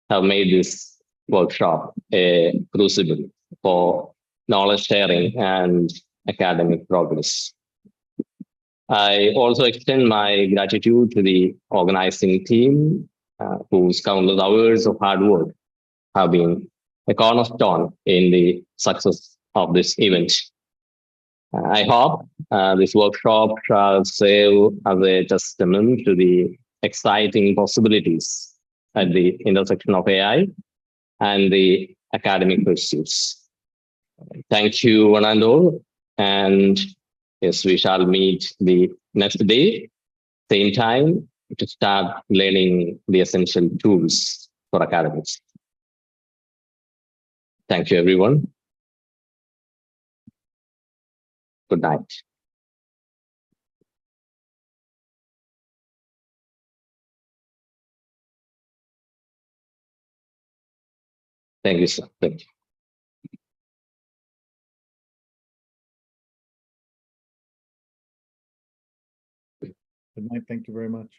[SPEAKER 1] have made this workshop a crucible for knowledge sharing and academic progress. I also extend my gratitude to the organizing team, whose countless hours of hard work have been a cornerstone in the success of this event. I hope this workshop shall serve as a testament to the exciting possibilities at the intersection of AI and the academic pursuits. Thank you, one and all. And yes, we shall meet the next day, same time, to start learning the essential tools for academics. Thank you, everyone. Good night. Thank you, sir. Thank you.
[SPEAKER 6] Good night. Thank you very much.